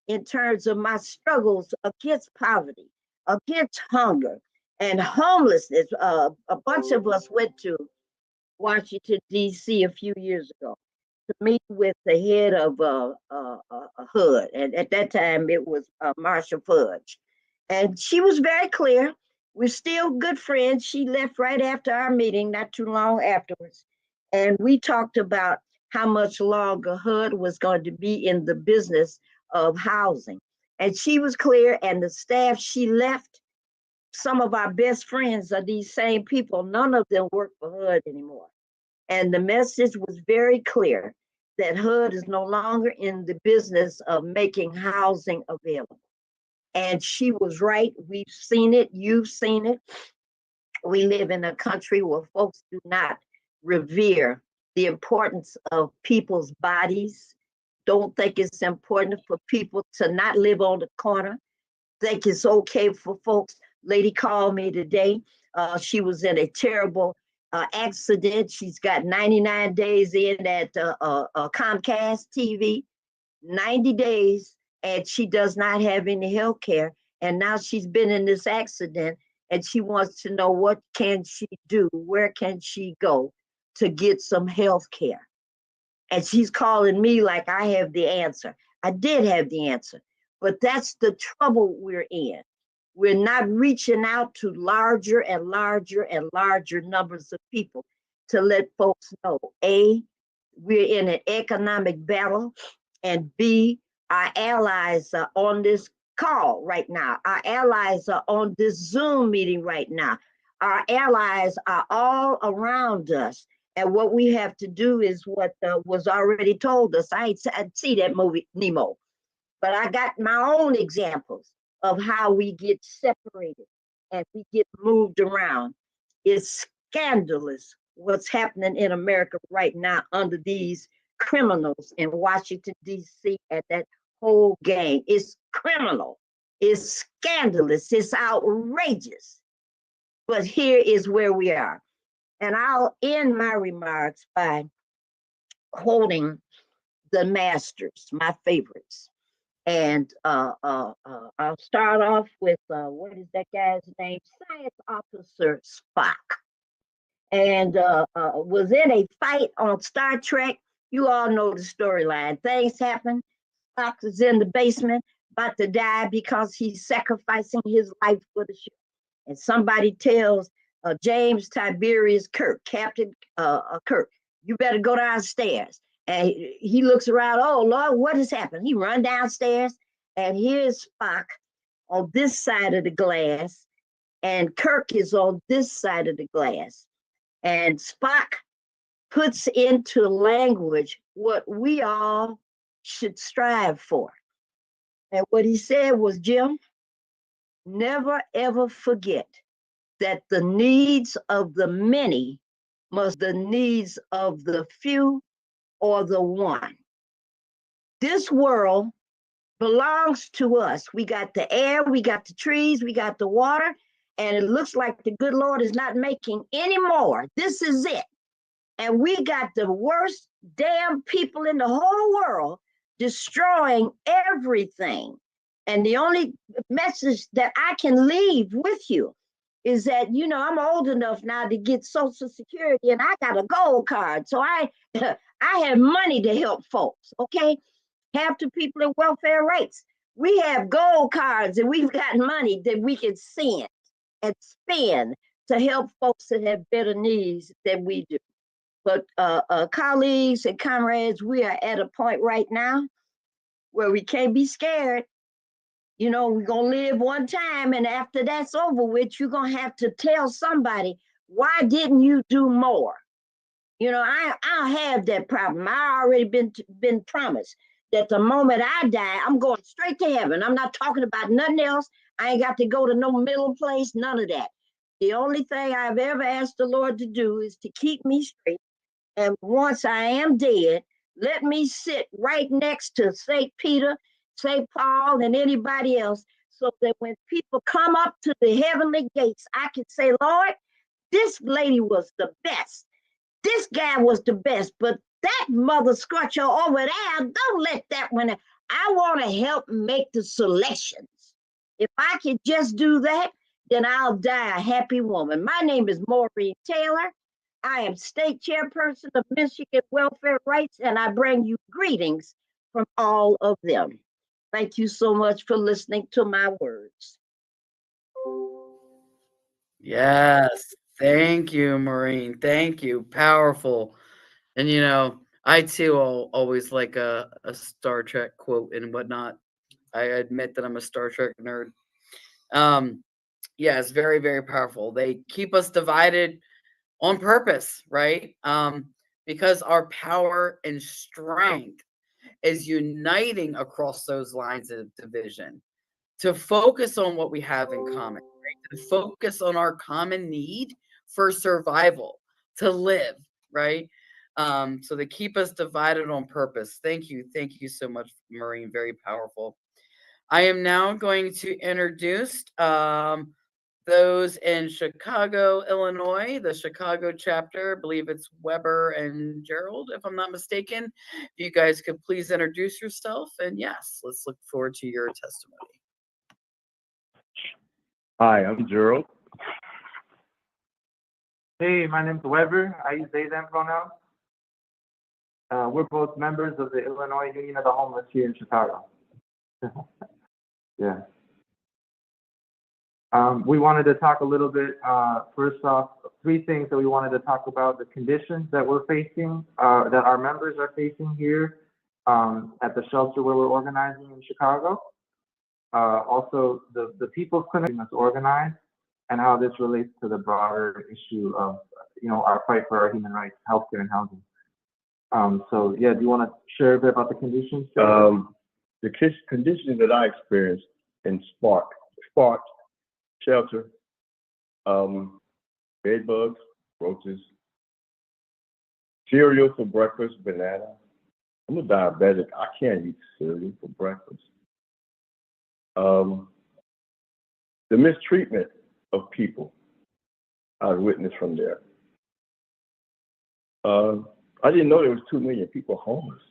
in terms of my struggles against poverty, against hunger, and homelessness. A bunch of us went to Washington, D.C. a few years ago to meet with the head of HUD. And at that time, it was Marsha Fudge. And she was very clear. We're still good friends. She left right after our meeting, not too long afterwards. And we talked about how much longer HUD was going to be in the business of housing. And she was clear, and the staff she left, some of our best friends are these same people. None of them work for HUD anymore. And the message was very clear that HUD is no longer in the business of making housing available. And she was right. We've seen it. You've seen it. We live in a country where folks do not revere the importance of people's bodies. Don't think it's important for people to not live on the corner. Think it's okay for folks. Lady called me today. She was in a terrible accident. She's got 99 days in at Comcast TV, 90 days, and she does not have any health care. And now she's been in this accident, and she wants to know what can she do, where can she go to get some health care. And she's calling me like I have the answer. I did have the answer, but that's the trouble we're in. We're not reaching out to larger and larger and larger numbers of people to let folks know, A, we're in an economic battle, and B, our allies are on this call right now. Our allies are on this Zoom meeting right now. Our allies are all around us. And what we have to do is what was already told us. I'd see that movie, Nemo, but I got my own examples of how we get separated and we get moved around. It's scandalous what's happening in America right now under these criminals in Washington, D.C. and that whole gang. It's criminal. It's scandalous. It's outrageous. But here is where we are. And I'll end my remarks by quoting the masters, my favorites. And I'll start off with, what is that guy's name? Science Officer Spock. And was in a fight on Star Trek. You all know the storyline. Things happen. Spock is in the basement, about to die because he's sacrificing his life for the ship. And somebody tells James Tiberius Kirk, Captain Kirk, you better go downstairs. And he looks around, oh Lord, what has happened? He run downstairs, and here's Spock on this side of the glass, and Kirk is on this side of the glass. And Spock puts into language what we all should strive for. And what he said was, Jim, never ever forget that the needs of the many must be the needs of the few or the one. This world belongs to us. We got the air, we got the trees, we got the water, and it looks like the good Lord is not making any more. This is it. And we got the worst damn people in the whole world destroying everything. And the only message that I can leave with you is that, you know, I'm old enough now to get Social Security, and I got a gold card. So I have money to help folks, okay? Half the people in welfare rates. We have gold cards, and we've got money that we can send and spend to help folks that have better needs than we do. But colleagues and comrades, we are at a point right now where we can't be scared. You know, we're going to live one time, and after that's over with, you're going to have to tell somebody, why didn't you do more? You know, I don't have that problem. I already been promised that the moment I die, I'm going straight to heaven. I'm not talking about nothing else. I ain't got to go to no middle place, none of that. The only thing I've ever asked the Lord to do is to keep me straight. And once I am dead, let me sit right next to St. Peter, St. Paul, and anybody else, so that when people come up to the heavenly gates, I can say, Lord, this lady was the best. This guy was the best, but that mother scratcher over there, don't let that one. I want to help make the selections. If I could just do that, then I'll die a happy woman. My name is Maureen Taylor. I am state chairperson of Michigan Welfare Rights, and I bring you greetings from all of them. Thank you so much for listening to my words. Yes. Thank you, Maureen. Thank you. Powerful. And you know, I too always like a Star Trek quote and whatnot. I admit that I'm a Star Trek nerd. Yeah, it's very, very powerful. They keep us divided on purpose, right? Because our power and strength is uniting across those lines of division to focus on what we have in common, right? To focus on our common need for survival, to live, right? So they keep us divided on purpose. Thank you so much, Maureen. Very powerful. I am now going to introduce those in Chicago, Illinois, the Chicago chapter. I believe it's Weber and Gerald, if I'm not mistaken. If you guys could please introduce yourself, and yes, let's look forward to your testimony. Hi, I'm Gerald. Hey, my name's Weber. I use they, them pronouns. We're both members of the Illinois Union of the Homeless here in Chicago. Yeah. We wanted to talk a little bit, first off, three things that we wanted to talk about: the conditions that we're facing, that our members are facing here at the shelter where we're organizing in Chicago. Also, the People's Clinic that's organized, and how this relates to the broader issue of, our fight for our human rights, healthcare, and housing. So, yeah, do you want to share a bit about the conditions? The conditions that I experienced in Spark shelter, bed bugs, roaches, cereal for breakfast, banana. I'm a diabetic. I can't eat cereal for breakfast. The mistreatment of people I witnessed from there. I didn't know there was 2 million people homeless.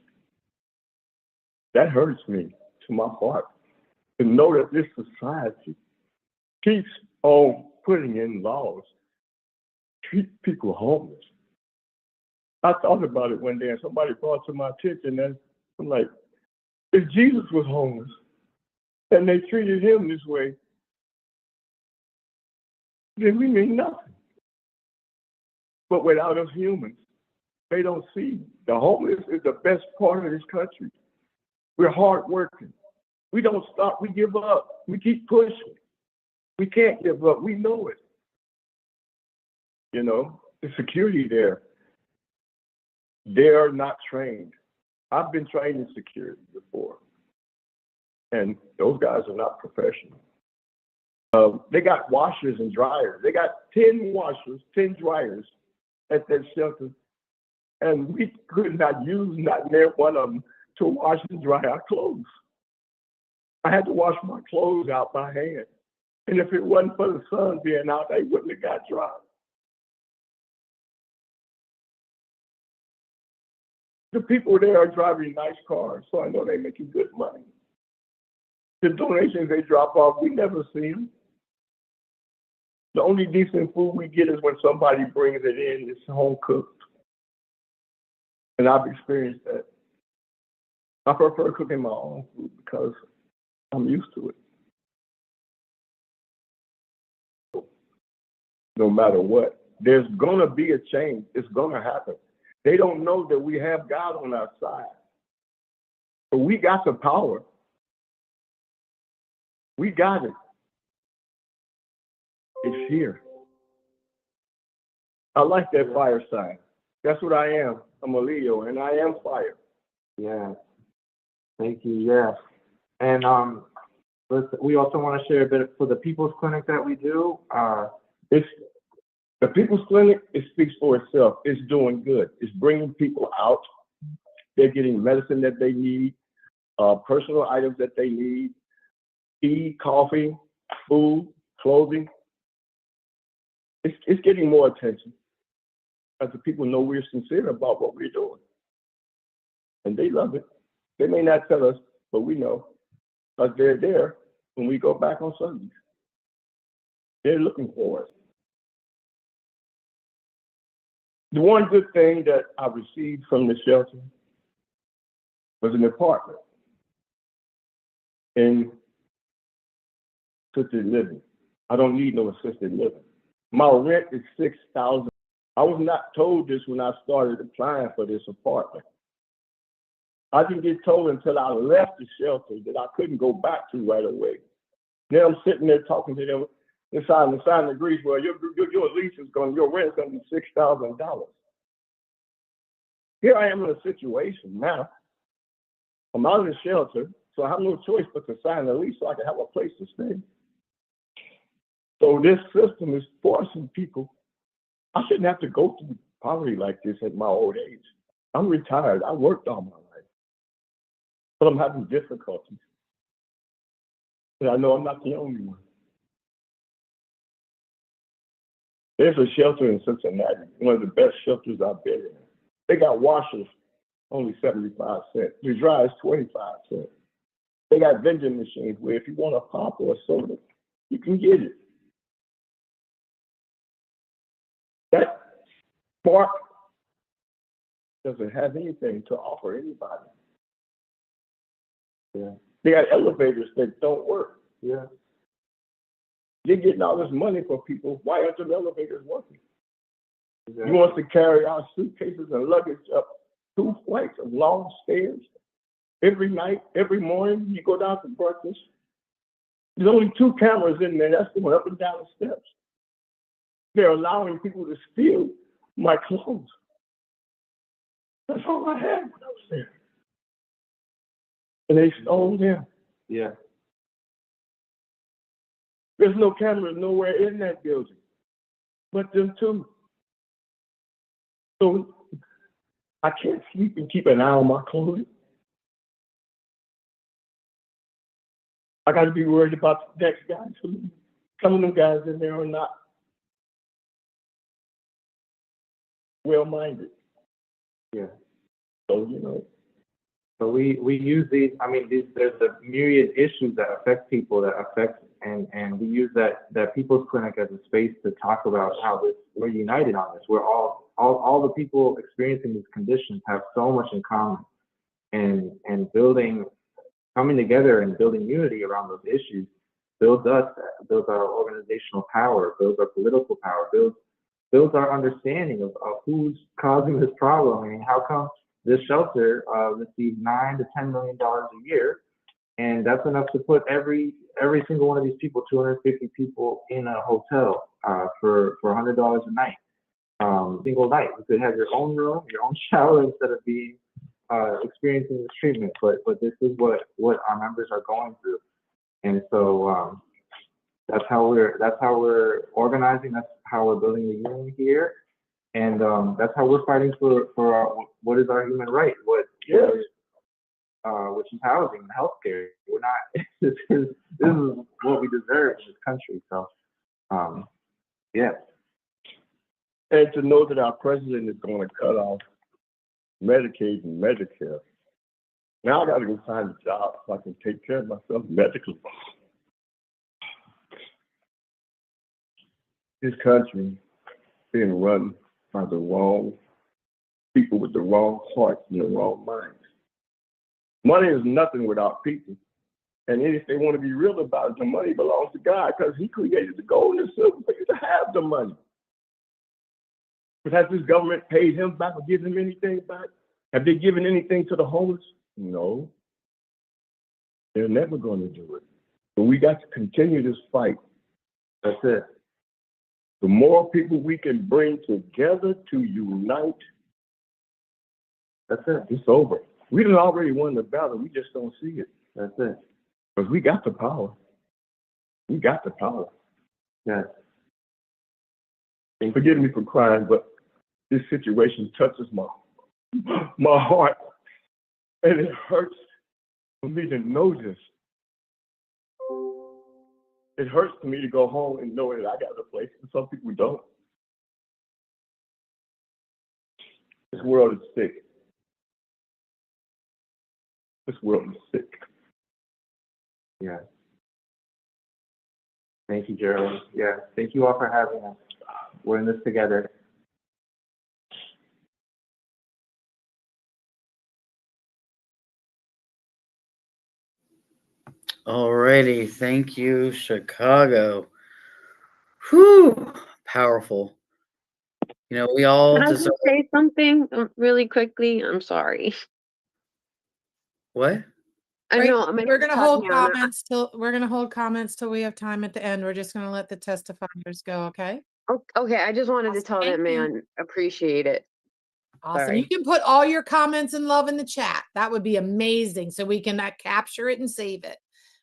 That hurts me to my heart to know that this society keeps on putting in laws to keep people homeless. I thought about it one day and somebody brought to my attention, and I'm like, if Jesus was homeless and they treated him this way, then we mean nothing. But without us humans, they don't see the homeless is the best part of this country. We're hardworking. We don't stop. We give up. We keep pushing. We can't give up. We know it. The security there, they are not trained. I've been trained in security before, and those guys are not professional. They got washers and dryers. They got 10 washers, 10 dryers at that shelter, and we could not use not near one of them to wash and dry our clothes. I had to wash my clothes out by hand. And if it wasn't for the sun being out, they wouldn't have got dry. The people there are driving nice cars, so I know they're making good money. The donations they drop off, we never see them. The only decent food we get is when somebody brings it in, it's home cooked. And I've experienced that. I prefer cooking my own food because I'm used to it. No matter what, there's gonna be a change. It's gonna happen. They don't know that we have God on our side. But we got the power. We got it. It's here. I like that fire sign. That's what I am. I'm a Leo, and I am fire. Yeah. Thank you. Yeah. And we also want to share a bit for the People's Clinic that we do. It's the People's Clinic. It speaks for itself. It's doing good. It's bringing people out. They're getting medicine that they need, personal items that they need, tea, coffee, food, clothing. It's getting more attention as the people know we're sincere about what we're doing. And they love it. They may not tell us, but we know, because they're there when we go back on Sundays. They're looking for us. The one good thing that I received from the shelter was an apartment in assisted living. I don't need no assisted living. My rent is $6,000. I was not told this when I started applying for this apartment. I didn't get told until I left the shelter that I couldn't go back to right away. Then I'm sitting there talking to them inside and signing agrees. Well, your lease is going, your rent's going to be $6,000. Here I am in a situation now. I'm out of the shelter, so I have no choice but to sign the lease so I can have a place to stay. So this system is forcing people. I shouldn't have to go through poverty like this at my old age. I'm retired. I worked all my life. But I'm having difficulties. And I know I'm not the only one. There's a shelter in Cincinnati, one of the best shelters I've been in. They got washers, only 75 cents. The dry is 25 cents. They got vending machines where if you want a pop or a soda, you can get it. That park doesn't have anything to offer anybody. Yeah. They got elevators that don't work. Yeah. You're getting all this money for people. Why aren't the elevators working? Exactly. You want to carry our suitcases and luggage up 2 flights of long stairs every night, every morning. You go down to breakfast. There's only 2 cameras in there. That's going up and down the steps. They're allowing people to steal my clothes. That's all I had when I was there. And they stole them. Yeah. There's no cameras nowhere in that building, but them too. So I can't sleep and keep an eye on my clothing. I got to be worried about the next guys. Some of them guys in there are not well-minded. Yeah. So, you know. So we use these, I mean, there's a myriad issues that affect people, that affect, and we use that People's Clinic as a space to talk about how we're united on this. We're all the people experiencing these conditions have so much in common, and coming together and building unity around those issues builds us, builds our organizational power, builds our political power, builds our understanding of who's causing this problem. I mean, how come this shelter receives $9 to $10 million a year, and that's enough to put every single one of these people, 250 people, in a hotel for $100 a night, single night. You could have your own room, your own shower instead of being experiencing this treatment. But this is what our members are going through, and so that's how we're organizing. That's how we're building the union here. And that's how we're fighting for what is our human right, which is housing and healthcare. We're not. This is what we deserve in this country. So, yeah. And to know that our president is going to cut off Medicaid and Medicare. Now I got to go find a job so I can take care of myself medically. This country being run by the wrong people with the wrong hearts and the wrong minds. Money is nothing without people. And if they want to be real about it, the money belongs to God because He created the gold and silver for you to have the money. But has this government paid Him back or given Him anything back? Have they given anything to the homeless? No. They're never going to do it. But we got to continue this fight. That's it. The more people we can bring together to unite That's it. It's over. We done already won the battle. We just don't see it. That's it. Because we got the power. We got the power. Yes. And forgive me for crying, but this situation touches my heart. And it hurts for me to know this. It hurts for me to go home and know that I got a place, and some people don't. This world is sick. This world is sick. Yeah. Thank you, Gerald. Yeah. Thank you all for having us. We're in this together. Alrighty, thank you, Chicago. Whew, powerful. You know, we all Can I deserve. just say something really quickly? I'm sorry. What? I Right, know I'm we're gonna cut hold me on. comments till we have time at the end. We're just gonna let the testifiers go, okay? Okay, I just wanted to Awesome. tell that Thank you. man appreciate it. Awesome. You Sorry. can put all your comments and love in the chat. That would be amazing. So we can capture it and save it.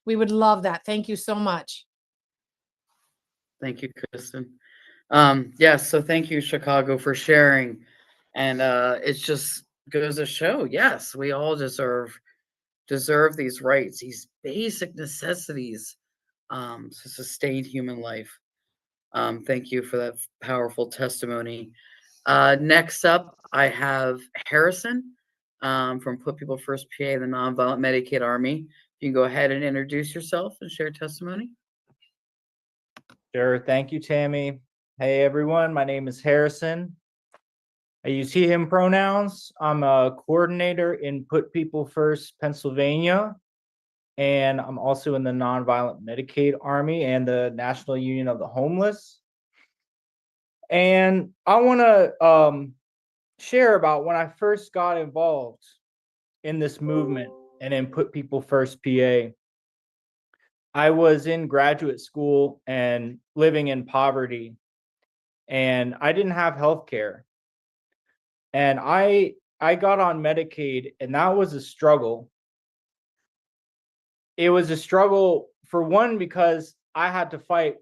We would love that. Thank you so much. Thank you, Kristen. Yes, so thank you, Chicago, for sharing. And it just goes to show, yes, we all deserve these rights, these basic necessities to sustain human life. Thank you for that powerful testimony. Next up, I have Harrison from Put People First PA, the Nonviolent Medicaid Army. You can go ahead and introduce yourself and share testimony. Sure. Thank you, Tammy. Hey, everyone. My name is Harrison. I use he, him pronouns. I'm a coordinator in Put People First, Pennsylvania. And I'm also in the Nonviolent Medicaid Army and the National Union of the Homeless. And I want to share about when I first got involved in this movement and in Put People First PA. I was in graduate school and living in poverty, and I didn't have health care. And I got on Medicaid, and that was a struggle. It was a struggle, for one, because I had to fight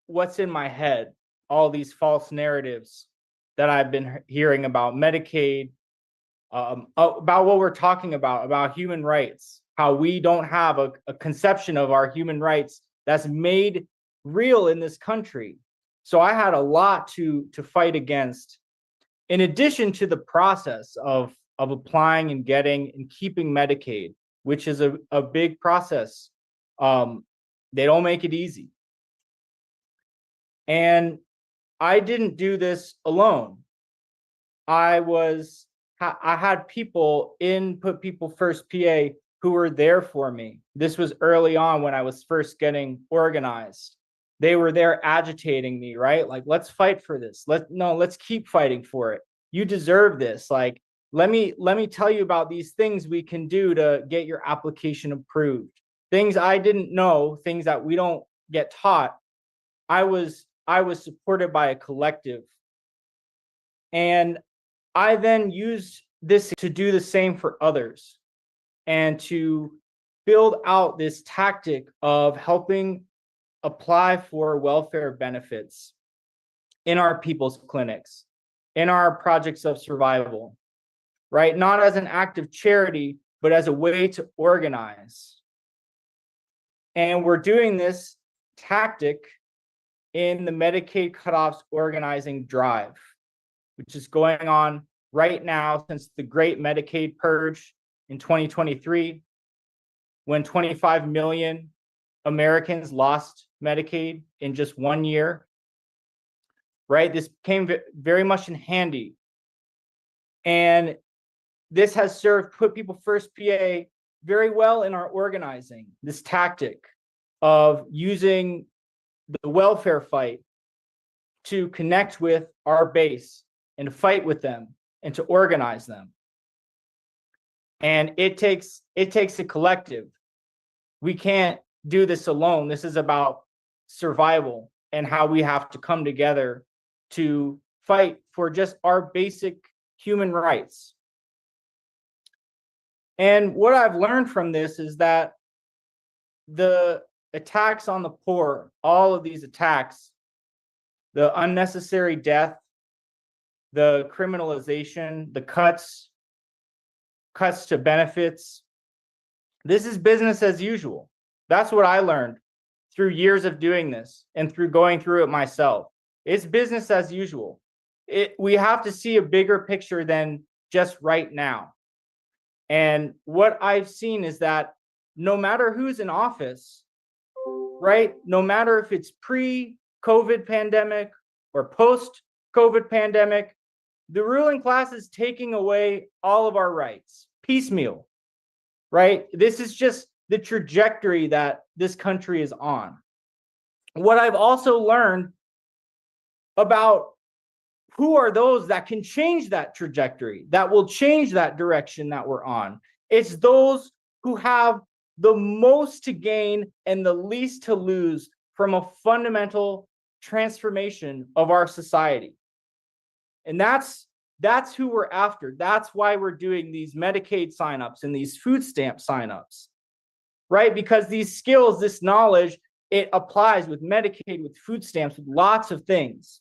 what's in my head, all these false narratives that I've been hearing about Medicaid, about what we're talking about human rights, how we don't have a conception of our human rights that's made real in this country. So I had a lot to fight against. In addition to the process of applying and getting and keeping Medicaid, which is a big process. They don't make it easy. And I didn't do this alone. I had people in Put People First PA who were there for me. This was early on when I was first getting organized. They were there agitating me, right? Like, let's fight for this. Let's keep fighting for it. You deserve this. Like, let me tell you about these things we can do to get your application approved. Things I didn't know, things that we don't get taught. I was supported by a collective. And I then used this to do the same for others and to build out this tactic of helping apply for welfare benefits in our people's clinics, in our projects of survival, right? Not as an act of charity, but as a way to organize. And we're doing this tactic in the Medicaid Cutoffs Organizing Drive, which is going on right now since the Great Medicaid Purge in 2023, when 25 million Americans lost Medicaid in just 1 year, right? This came very much in handy. And this has served Put People First PA very well in our organizing, this tactic of using the welfare fight to connect with our base and to fight with them and to organize them. And it takes a collective. We can't do this alone. This is about survival and how we have to come together to fight for just our basic human rights. And what I've learned from this is that the attacks on the poor, all of these attacks, the unnecessary death, the criminalization, the cuts to benefits, this is business as usual. That's what I learned through years of doing this and through going through it myself. It's business as usual. We have to see a bigger picture than just right now. And what I've seen is that no matter who's in office, right? No matter if it's pre-COVID pandemic or post-COVID pandemic, the ruling class is taking away all of our rights, piecemeal, right? This is just the trajectory that this country is on. What I've also learned about who are those that can change that trajectory, that will change that direction that we're on. It's those who have the most to gain and the least to lose from a fundamental transformation of our society. And that's who we're after. That's why we're doing these Medicaid signups and these food stamp signups, right? Because these skills, this knowledge, it applies with Medicaid, with food stamps, with lots of things.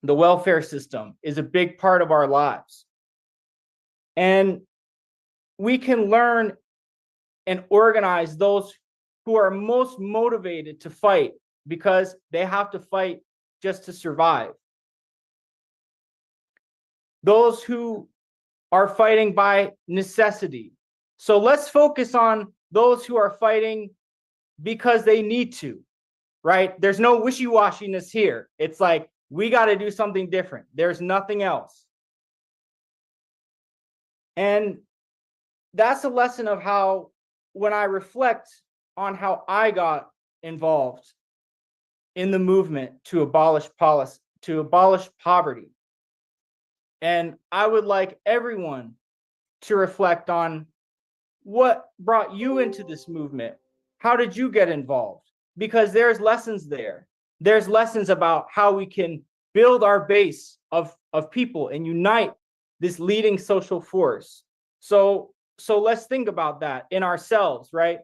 The welfare system is a big part of our lives. And we can learn and organize those who are most motivated to fight because they have to fight just to survive. Those who are fighting by necessity. So let's focus on those who are fighting because they need to, right? There's no wishy-washiness here. It's like, we got to do something different. There's nothing else. And that's a lesson of how, when I reflect on how I got involved in the movement to abolish poverty. And I would like everyone to reflect on what brought you into this movement. How did you get involved? Because there's lessons there. There's lessons about how we can build our base of people and unite this leading social force. So let's think about that in ourselves, right?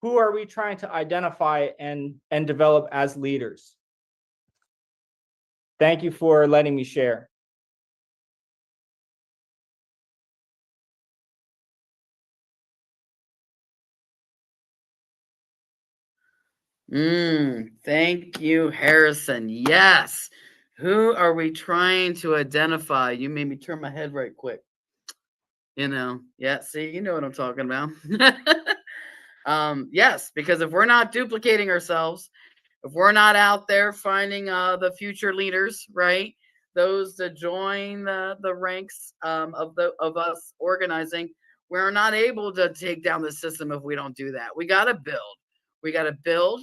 Who are we trying to identify and develop as leaders? Thank you for letting me share. Thank you, Harrison. Yes. Who are we trying to identify? You made me turn my head right quick. Yeah, see, you know what I'm talking about. Yes, because if we're not duplicating ourselves, if we're not out there finding the future leaders, right? Those that join the ranks of us organizing, we're not able to take down the system if we don't do that. We got to build.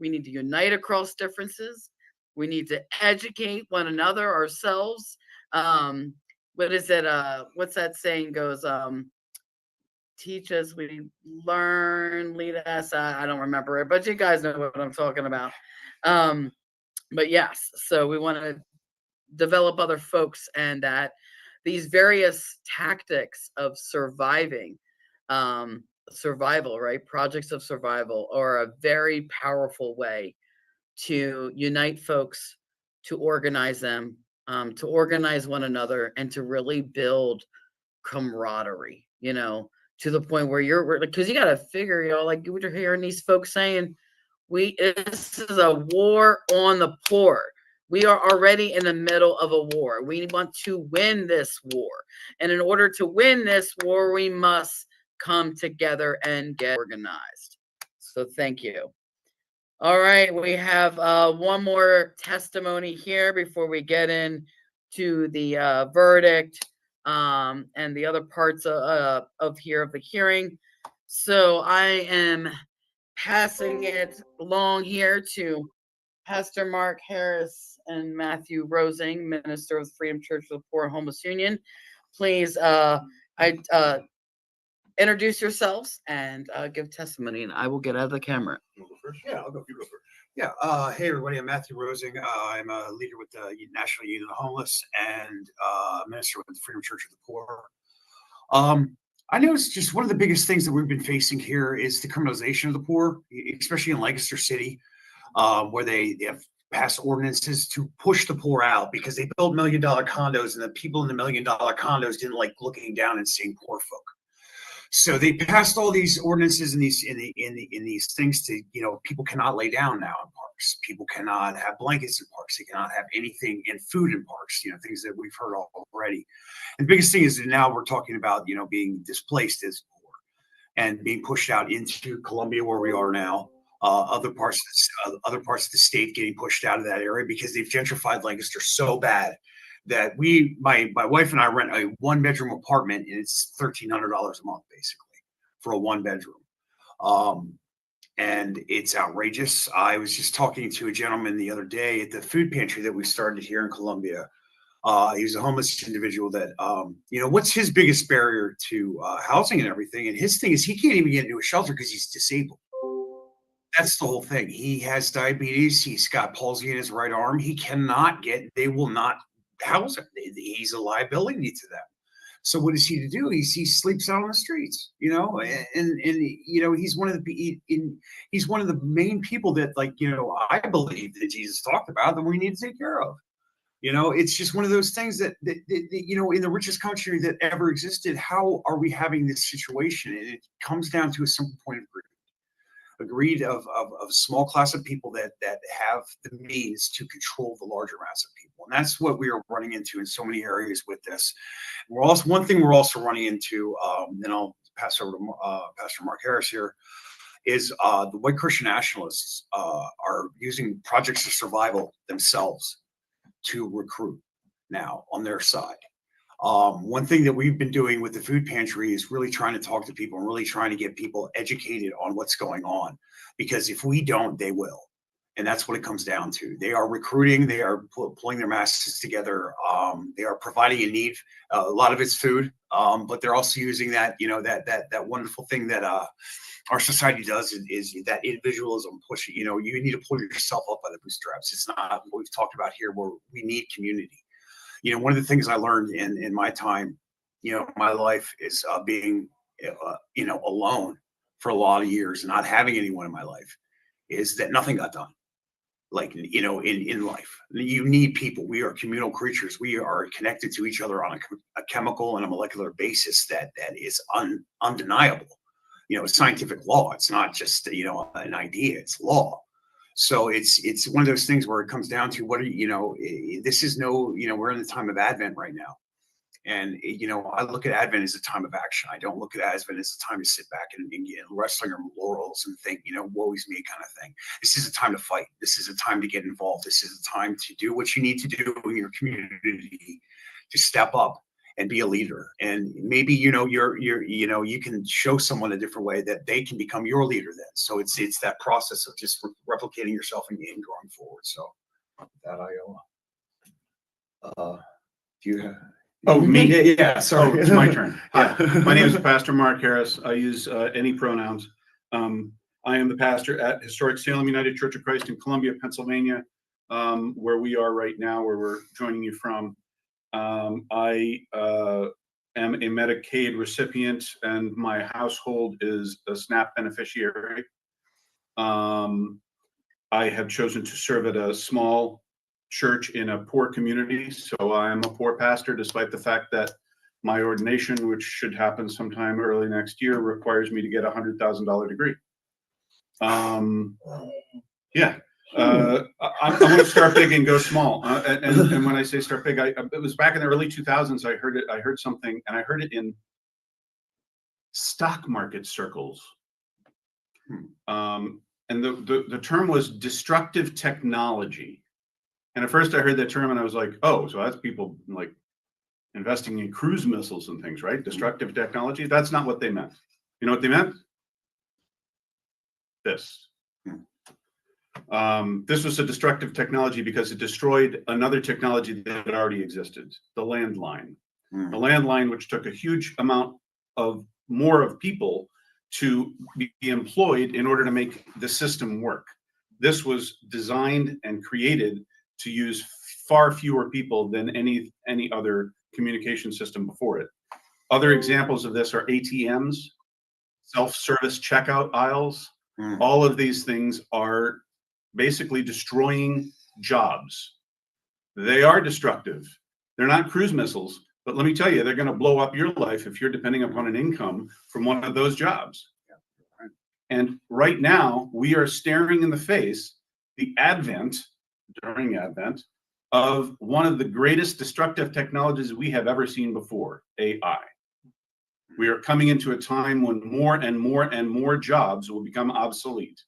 We need to unite across differences. We need to educate one another, ourselves. What is it? What's that saying goes? Teach us, we learn, lead us. I don't remember it, but you guys know what I'm talking about. But yes, so we want to develop other folks, and that these various tactics of surviving, survival, right? Projects of survival are a very powerful way to unite folks, to organize them, to organize one another, and to really build camaraderie, to the point where because you got to figure, like what you're hearing these folks saying, this is a war on the poor. We are already in the middle of a war. We want to win this war. And in order to win this war, we must come together and get organized. So thank you. All right, we have one more testimony here before we get into the verdict and the other parts of the hearing. So I am passing it along here to Pastor Mark Harris and Matthew Rosing, minister of the Freedom Church of the Poor and Homeless Union. Please introduce yourselves and give testimony, and I will get out of the camera. You go first? Yeah, I'll go. You go first. Yeah. Hey, everybody. I'm Matthew Rosing. I'm a leader with the National Union of the Homeless and a minister with the Freedom Church of the Poor. I noticed just one of the biggest things that we've been facing here is the criminalization of the poor, especially in Lancaster City, where they have passed ordinances to push the poor out because they built $1 million condos, and the people in the $1 million condos didn't like looking down and seeing poor folk. So they passed all these ordinances and these things to, people cannot lay down now in parks. People cannot have blankets in parks. They cannot have anything in food in parks, things that we've heard already. And the biggest thing is that now we're talking about, being displaced as poor and being pushed out into Columbia, where we are now. Other parts of the state getting pushed out of that area because they've gentrified Lancaster so bad that my wife and I rent a 1-bedroom apartment, and it's $1,300 a month basically for a 1-bedroom. And it's outrageous. I was just talking to a gentleman the other day at the food pantry that we started here in Columbia. He's a homeless individual that, what's his biggest barrier to housing and everything? And his thing is he can't even get into a shelter because he's disabled. That's the whole thing. He has diabetes. He's got palsy in his right arm. They will not house him. He's a liability to them. So what is he to do? He sleeps out on the streets, and he's one of the main people that, I believe that Jesus talked about that we need to take care of. It's just one of those things that in the richest country that ever existed, how are we having this situation? And it comes down to a simple point of agreed of a small class of people that have the means to control the larger mass of people. And that's what we are running into in so many areas with this. One thing we're also running into, then I'll pass over to Pastor Mark Harris here, is the white Christian nationalists are using projects of survival themselves to recruit now on their side. One thing that we've been doing with the food pantry is really trying to talk to people and really trying to get people educated on what's going on, because if we don't, they will. And that's what it comes down to. They are recruiting, they are pulling their masses together. They are providing a need. A lot of it's food, but they're also using that, that wonderful thing that our society does is that individualism push. You need to pull yourself up by the bootstraps. It's not what we've talked about here, where we need community. One of the things I learned in my time, my life is being, alone for a lot of years and not having anyone in my life, is that nothing got done. In life, you need people. We are communal creatures. We are connected to each other on a chemical and a molecular basis that is undeniable. It's scientific law. It's not just, an idea, it's law. So it's one of those things where it comes down to we're in the time of Advent right now. And, I look at Advent as a time of action. I don't look at Advent as a time to sit back and rest on your laurels and think, woe is me kind of thing. This is a time to fight. This is a time to get involved. This is a time to do what you need to do in your community, to step up and be a leader. And maybe, you can show someone a different way that they can become your leader then. So it's that process of just replicating yourself and growing forward. So with that, do you have? Oh, me? Yeah, sorry. Oh, it's my turn. Hi, my name is Pastor Mark Harris. I use any pronouns. I am the pastor at Historic Salem United Church of Christ in Columbia, Pennsylvania, where we are right now, where we're joining you from. I am a Medicaid recipient, and my household is a SNAP beneficiary. I have chosen to serve at a small church in a poor community, so I am a poor pastor, despite the fact that my ordination, which should happen sometime early next year, requires me to get a $100,000 degree. I'm going to start big and go small. And when I say start big, it was back in the early 2000s. I heard something, and I heard it in stock market circles. And the term was destructive technology. And at first I heard that term and I was like, oh, so that's people like investing in cruise missiles and things, right? Destructive technology. That's not what they meant. You know what they meant? This. This was a destructive technology because it destroyed another technology that had already existed, the landline. The landline, which took a huge amount of more of people to be employed in order to make the system work. This was designed and created to use far fewer people than any other communication system before it. Other examples of this are ATMs, self-service checkout aisles. All of these things are basically destroying jobs. They are destructive. They're not cruise missiles, but let me tell you, they're going to blow up your life if you're depending upon an income from one of those jobs. And right now, we are staring in the face during Advent, of one of the greatest destructive technologies we have ever seen before, AI. We are coming into a time when more and more and more jobs will become obsolete.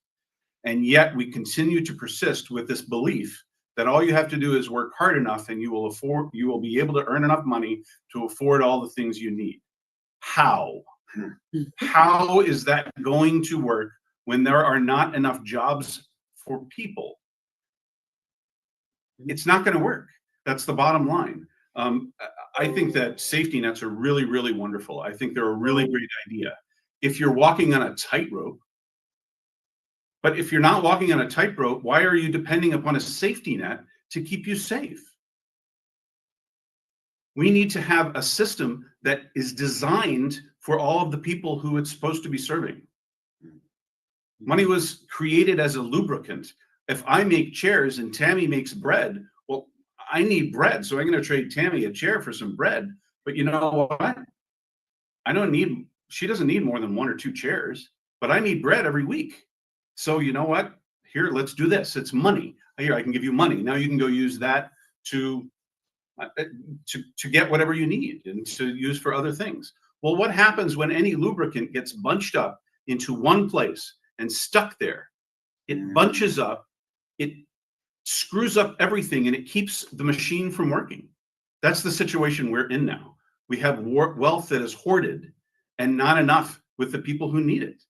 And yet we continue to persist with this belief that all you have to do is work hard enough and you will be able to earn enough money to afford all the things you need. How? How is that going to work when there are not enough jobs for people? It's not going to work. That's the bottom line. I think that safety nets are really, really wonderful. I think they're a really great idea. If you're walking on a tightrope, but if you're not walking on a tightrope, why are you depending upon a safety net to keep you safe? We need to have a system that is designed for all of the people who it's supposed to be serving. Money was created as a lubricant. If I make chairs and Tammy makes bread, well, I need bread, so I'm going to trade Tammy a chair for some bread. But you know what? She doesn't need more than 1 or 2 chairs, but I need bread every week. So you know what? Here, let's do this. It's money. Here, I can give you money. Now you can go use that to get whatever you need and to use for other things. Well, what happens when any lubricant gets bunched up into one place and stuck there? It bunches up, it screws up everything, and it keeps the machine from working. That's the situation we're in now. We have wealth that is hoarded and not enough with the people who need it.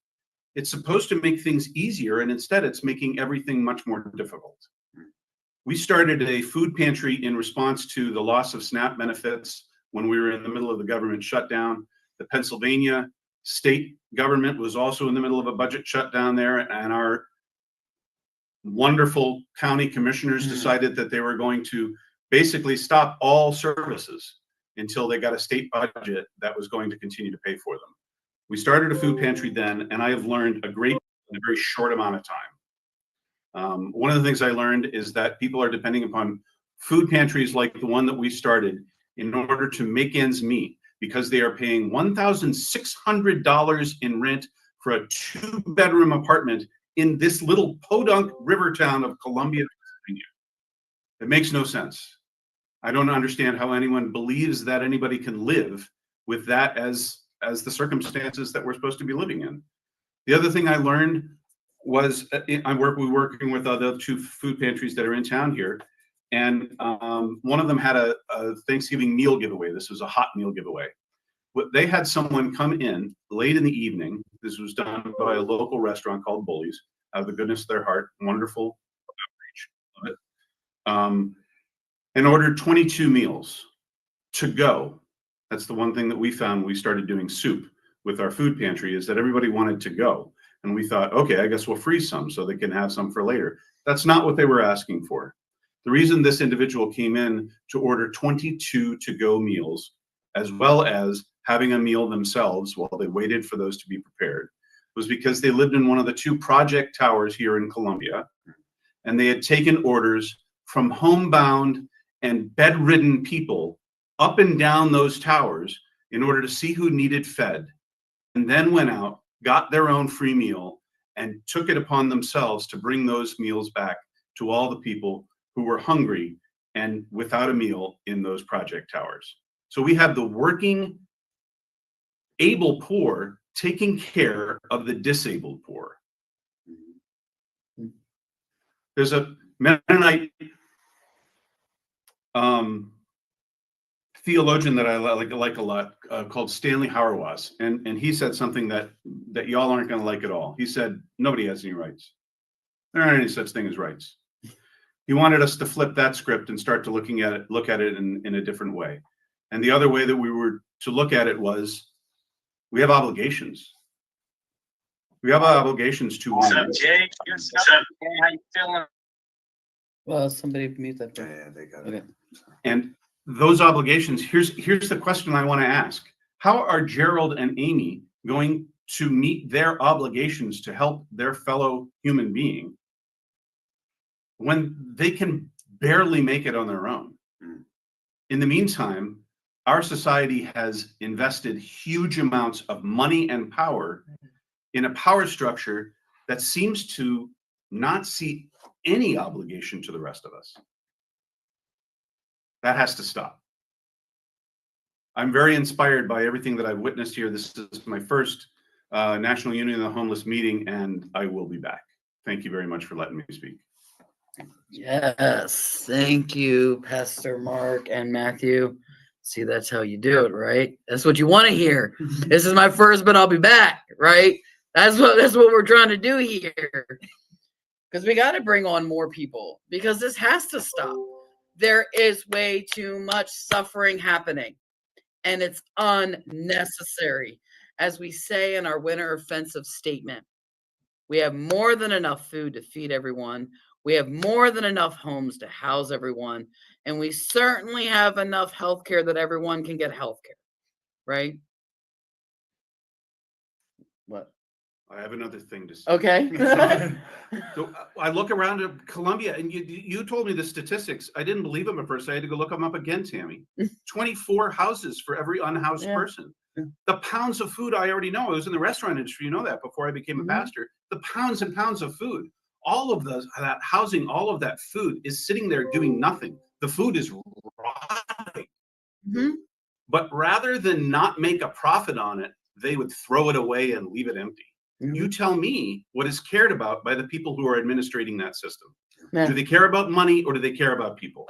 It's supposed to make things easier, and instead it's making everything much more difficult. We started a food pantry in response to the loss of SNAP benefits when we were in the middle of the government shutdown. The Pennsylvania state government was also in the middle of a budget shutdown there, and our wonderful county commissioners decided that they were going to basically stop all services until they got a state budget that was going to continue to pay for them. We started a food pantry then, and I have learned a great deal in a very short amount of time. One of the things I learned is that people are depending upon food pantries like the one that we started in order to make ends meet, because they are paying $1,600 in rent for a 2-bedroom apartment in this little podunk river town of Columbia, Pennsylvania. It makes no sense. I don't understand how anyone believes that anybody can live with that as the circumstances that we're supposed to be living in. The other thing I learned was we're working with other 2 food pantries that are in town here, and one of them had a Thanksgiving meal giveaway. This was a hot meal giveaway. They had someone come in late in the evening. This was done by a local restaurant called Bully's, out of the goodness of their heart. Wonderful outreach. Love it. And ordered 22 meals to go. That's the one thing that we found when we started doing soup with our food pantry, is that everybody wanted to go. And we thought, okay, I guess we'll freeze some so they can have some for later. That's not what they were asking for. The reason this individual came in to order 22 to-go meals, as well as having a meal themselves while they waited for those to be prepared, was because they lived in one of the 2 project towers here in Columbia, and they had taken orders from homebound and bedridden people up and down those towers in order to see who needed fed, and then went out, got their own free meal, and took it upon themselves to bring those meals back to all the people who were hungry and without a meal in those project towers. So we have the working, able poor taking care of the disabled poor. There's a Mennonite theologian that I like a lot called Stanley Hauerwas, and he said something that y'all aren't going to like at all. He said, nobody has any rights. There aren't any such thing as rights. He wanted us to flip that script and start to look at it in a different way. And the other way that we were to look at it was, we have obligations. We have obligations to one another. Well, somebody mute that. Yeah, they got it. Okay. And those obligations, here's the question I want to ask. How are Gerald and Amy going to meet their obligations to help their fellow human being when they can barely make it on their own? In the meantime, our society has invested huge amounts of money and power in a power structure that seems to not see any obligation to the rest of us. That has to stop. I'm very inspired by everything that I've witnessed here. This is my first National Union of the Homeless meeting, and I will be back. Thank you very much for letting me speak. Yes, thank you, Pastor Mark and Matthew. See, that's how you do it, right? That's what you want to hear. This is my first, but I'll be back, right? That's what we're trying to do here. Because we got to bring on more people, because this has to stop. There is way too much suffering happening, and it's unnecessary. As we say in our winter offensive statement, we have more than enough food to feed everyone. We have more than enough homes to house everyone. And we certainly have enough health care that everyone can get health care, right? What? I have another thing to say. Okay. So I look around at Columbia, and you told me the statistics. I didn't believe them at first. I had to go look them up again, Tammy. 24 houses for every unhoused person. The pounds of food I already know. I was in the restaurant industry, you know that, before I became a pastor. The pounds and pounds of food. All of that housing, all of that food is sitting there doing nothing. The food is rotting. But rather than not make a profit on it, they would throw it away and leave it empty. You tell me what is cared about by the people who are administrating that system. Do they care about money, or do they care about people?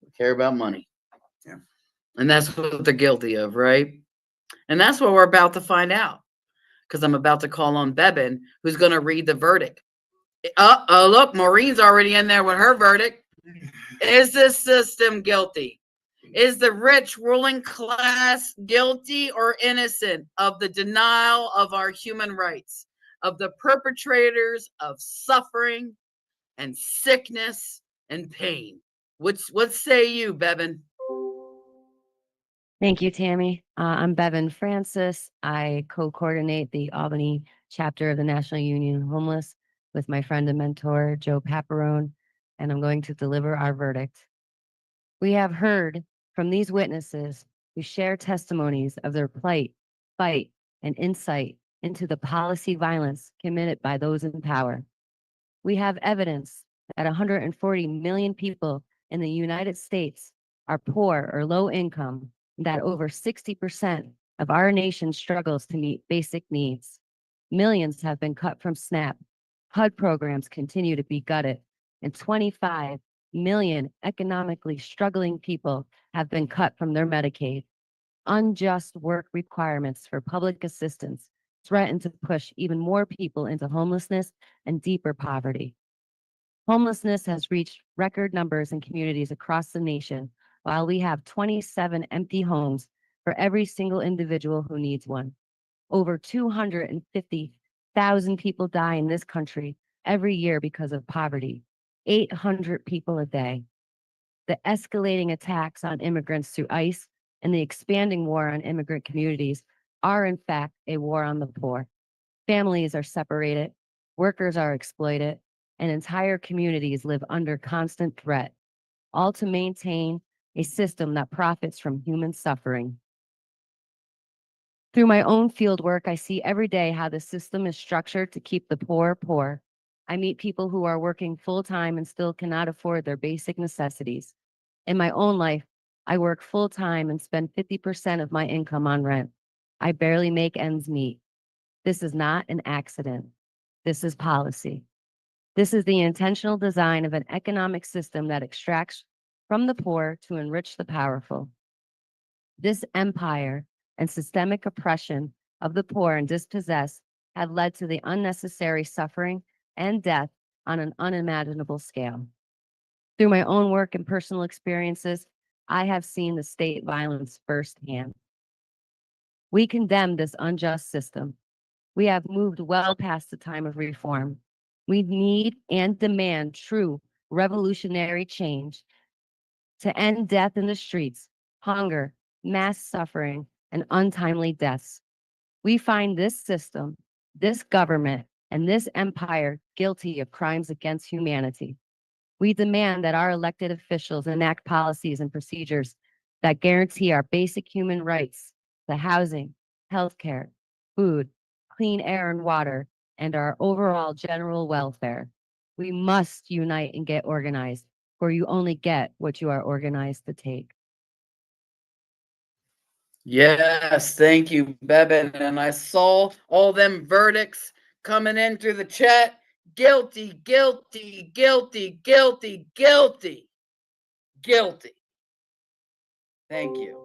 They care about money. Yeah. And that's what they're guilty of, right? And that's what we're about to find out, because I'm about to call on Bevin, who's going to read the verdict. Oh, look, Maureen's already in there with her verdict. Is this system guilty? Is the rich ruling class guilty or innocent of the denial of our human rights, of the perpetrators of suffering and sickness and pain? What say you, Bevin? Thank you, Tammy. I'm Bevin Francis. I co-coordinate the Albany chapter of the National Union of Homeless with my friend and mentor, Joe Paparone, and I'm going to deliver our verdict. We have heard from these witnesses who share testimonies of their plight, fight, and insight into the policy violence committed by those in power. We have evidence that 140 million people in the United States are poor or low income, and that over 60% of our nation struggles to meet basic needs. Millions have been cut from SNAP. HUD programs continue to be gutted, and 25 million economically struggling people have been cut from their Medicaid. Unjust work requirements for public assistance threaten to push even more people into homelessness and deeper poverty. Homelessness has reached record numbers in communities across the nation, while we have 27 empty homes for every single individual who needs one. Over 250,000 people die in this country every year because of poverty, 800 people a day. The escalating attacks on immigrants through ICE and the expanding war on immigrant communities are in fact a war on the poor. Families are separated, workers are exploited, and entire communities live under constant threat, all to maintain a system that profits from human suffering. Through my own field work, I see every day how the system is structured to keep the poor poor. I meet people who are working full-time and still cannot afford their basic necessities. In my own life, I work full-time and spend 50% of my income on rent. I barely make ends meet. This is not an accident. This is policy. This is the intentional design of an economic system that extracts from the poor to enrich the powerful. This empire and systemic oppression of the poor and dispossessed have led to the unnecessary suffering and death on an unimaginable scale. Through my own work and personal experiences, I have seen the state violence firsthand. We condemn this unjust system. We have moved well past the time of reform. We need and demand true revolutionary change to end death in the streets, hunger, mass suffering, and untimely deaths. We find this system, this government, and this empire guilty of crimes against humanity. We demand that our elected officials enact policies and procedures that guarantee our basic human rights to housing, healthcare, food, clean air and water, and our overall general welfare. We must unite and get organized, for you only get what you are organized to take. Yes, thank you, Bevan. And I saw all them verdicts coming in through the chat. Guilty, guilty, guilty, guilty, guilty, guilty. Thank you.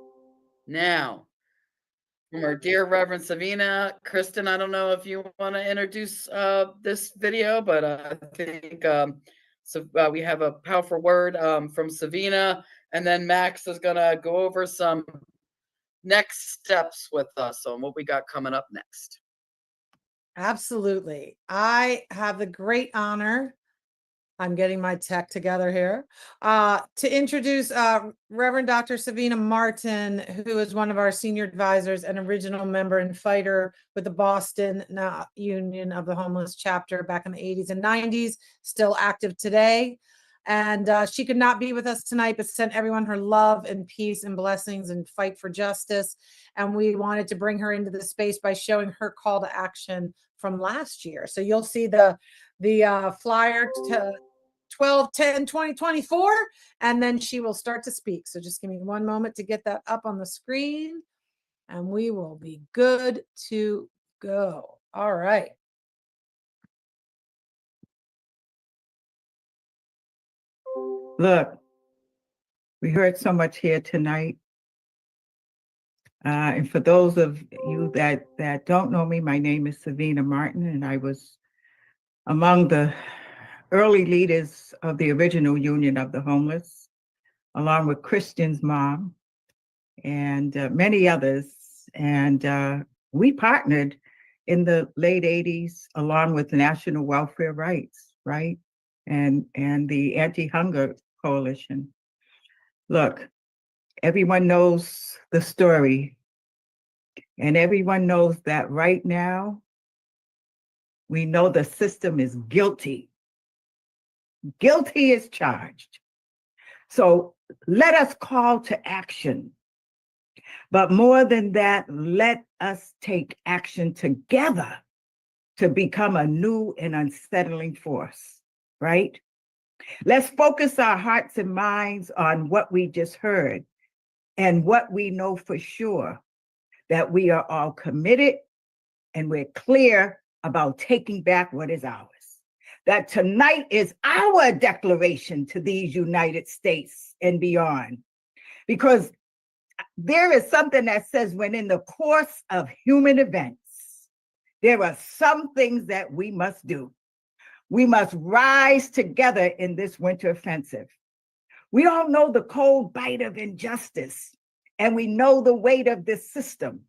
Now, from our dear Reverend Savina, Kristen, I don't know if you want to introduce this video, but I think we have a powerful word from Savina, and then Max is going to go over some next steps with us on what we got coming up next. Absolutely. I have the great honor, I'm getting my tech together here, to introduce Reverend Dr. Savina Martin, who is one of our senior advisors and original member and fighter with the Boston Union of the Homeless chapter back in the 80s and 90s, still active today. And she could not be with us tonight, but sent everyone her love and peace and blessings and fight for justice. And we wanted to bring her into the space by showing her call to action from last year. So you'll see the flyer to 12/10/2024, and then she will start to speak. So just give me one moment to get that up on the screen, and we will be good to go. All right. Look, we heard so much here tonight. And for those of you that don't know me, my name is Savina Martin, and I was among the early leaders of the original Union of the Homeless, along with Christian's mom and many others. And we partnered in the late 80s along with National Welfare Rights, right? And the Anti-Hunger Coalition. Look, everyone knows the story, and everyone knows that right now, we know the system is guilty. Guilty is charged. So let us call to action. But more than that, let us take action together to become a new and unsettling force, right? Let's focus our hearts and minds on what we just heard and what we know for sure, that we are all committed and we're clear about taking back what is ours. That tonight is our declaration to these United States and beyond. Because there is something that says when in the course of human events, there are some things that we must do. We must rise together in this winter offensive. We all know the cold bite of injustice, and we know the weight of this system.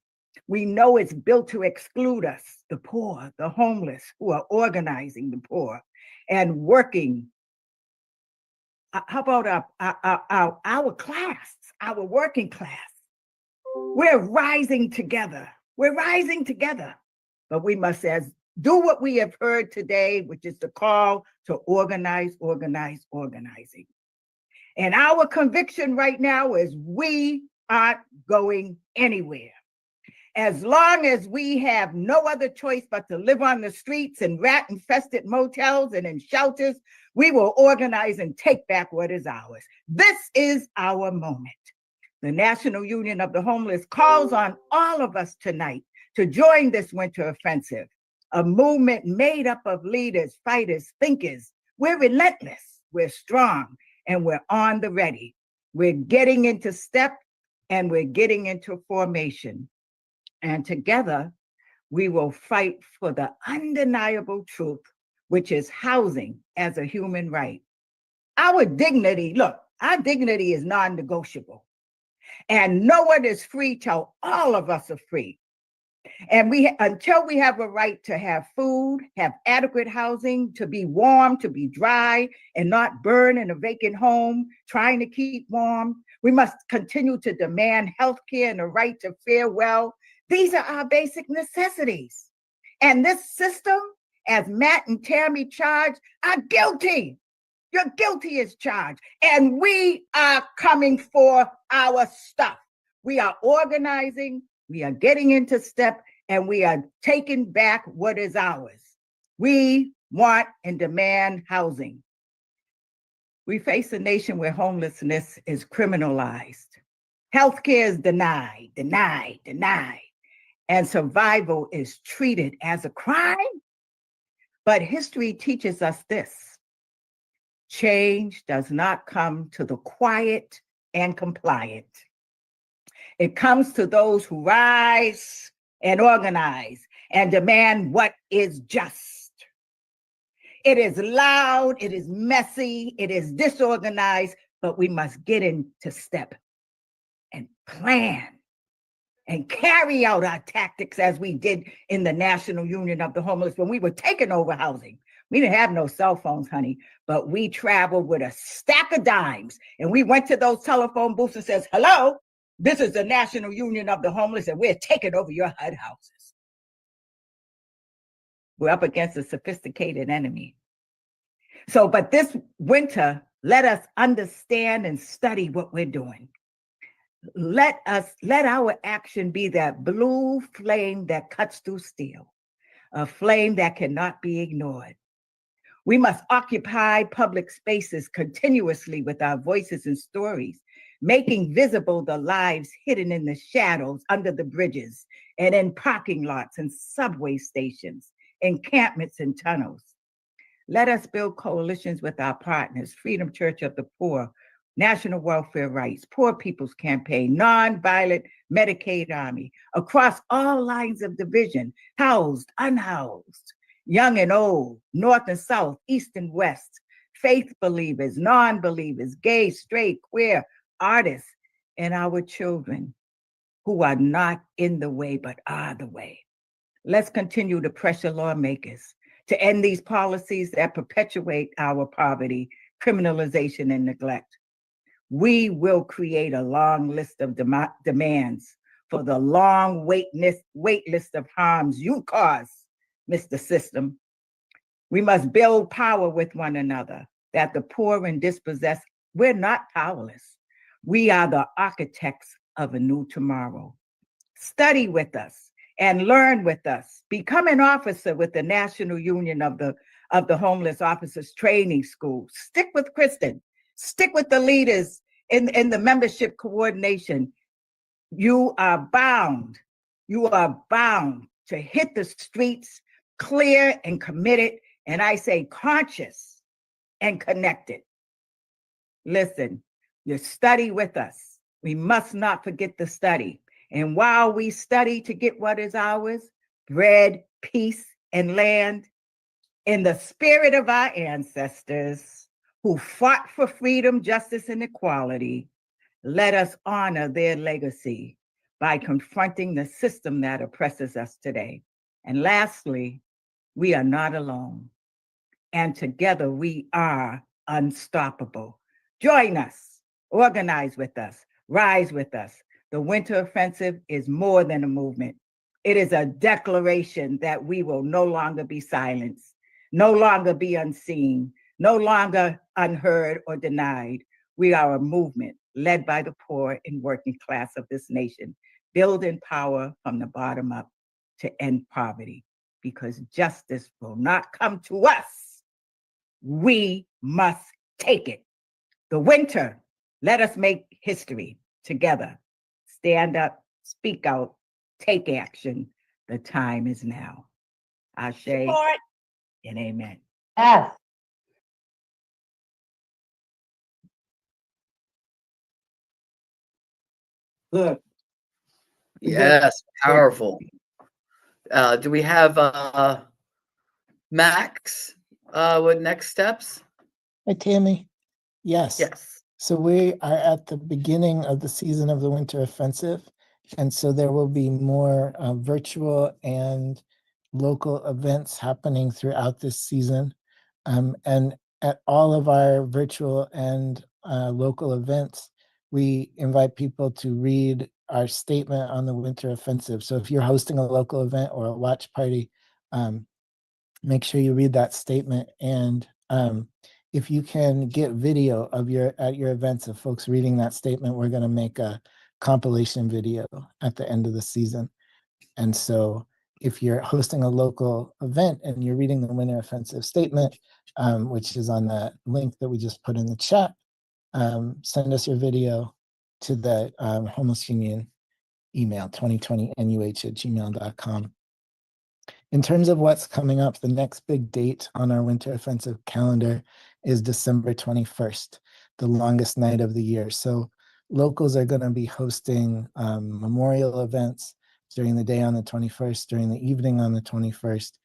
We know it's built to exclude us, the poor, the homeless, who are organizing the poor and working. How about our class, our working class? We're rising together. We're rising together. But we must do what we have heard today, which is the call to organize, organize, organizing. And our conviction right now is we aren't going anywhere. As long as we have no other choice but to live on the streets and rat-infested motels and in shelters, we will organize and take back what is ours. This is our moment. The National Union of the Homeless calls on all of us tonight to join this winter offensive, a movement made up of leaders, fighters, thinkers. We're relentless, we're strong, and we're on the ready. We're getting into step and we're getting into formation. And together, we will fight for the undeniable truth, which is housing as a human right. Our dignity, look, our dignity is non-negotiable. And no one is free till all of us are free. And until we have a right to have food, have adequate housing, to be warm, to be dry, and not burn in a vacant home, trying to keep warm, we must continue to demand health care and the right to fare well. These are our basic necessities. And this system, as Matt and Tammy charged, are guilty. You're guilty as charged. And we are coming for our stuff. We are organizing, we are getting into step, and we are taking back what is ours. We want and demand housing. We face a nation where homelessness is criminalized. Healthcare is denied, and survival is treated as a crime. But history teaches us this: change does not come to the quiet and compliant. It comes to those who rise and organize and demand what is just. It is loud, it is messy, it is disorganized, but we must get into step and plan and carry out our tactics as we did in the National Union of the Homeless when we were taking over housing. We didn't have no cell phones, honey, but we traveled with a stack of dimes, and we went to those telephone booths and says, hello, this is the National Union of the Homeless, and we're taking over your HUD houses. We're up against a sophisticated enemy. So, but this winter, let us understand and study what we're doing. Let our action be that blue flame that cuts through steel, a flame that cannot be ignored. We must occupy public spaces continuously with our voices and stories, making visible the lives hidden in the shadows under the bridges and in parking lots and subway stations, encampments and tunnels. Let us build coalitions with our partners, Freedom Church of the Poor, National Welfare Rights, Poor People's Campaign, Nonviolent Medicaid Army, across all lines of division, housed, unhoused, young and old, north and south, east and west, faith believers, non-believers, gay, straight, queer, artists, and our children who are not in the way but are the way. Let's continue to pressure lawmakers to end these policies that perpetuate our poverty, criminalization, and neglect. We will create a long list of demands for the long wait list of harms you cause, Mr. System. We must build power with one another, that the poor and dispossessed, we're not powerless. We are the architects of a new tomorrow. Study with us and learn with us. Become an officer with the National Union of the Homeless Officers Training School. Stick with Kristen. Stick with the leaders in the membership coordination. You are bound to hit the streets clear and committed, and I say conscious and connected. Listen, you study with us. We must not forget to study. And while we study to get what is ours, bread, peace, and land, in the spirit of our ancestors who fought for freedom, justice, and equality, let us honor their legacy by confronting the system that oppresses us today. And lastly, we are not alone. And together we are unstoppable. Join us, organize with us, rise with us. The Winter Offensive is more than a movement. It is a declaration that we will no longer be silenced, no longer be unseen, no longer unheard or denied. We are a movement led by the poor and working class of this nation, building power from the bottom up to end poverty, because justice will not come to us. We must take it. The winter, let us make history together. Stand up, speak out, take action. The time is now. Ashe and amen. Yes. Good. Yes, powerful. Do we have Max with next steps? Hi, Tammy. Yes. Yes. So we are at the beginning of the season of the Winter Offensive. And so there will be more virtual and local events happening throughout this season. And at all of our virtual and local events, we invite people to read our statement on the winter offensive. So if you're hosting a local event or a watch party, make sure you read that statement. And if you can get video of at your events of folks reading that statement, we're going to make a compilation video at the end of the season. And so if you're hosting a local event and you're reading the winter offensive statement, which is on that link that we just put in the chat, send us your video to the Homeless Union email, 2020nuh@gmail.com. In terms of what's coming up, the next big date on our winter offensive calendar is December 21st, the longest night of the year. So locals are going to be hosting memorial events during the day on the 21st, during the evening on the 21st.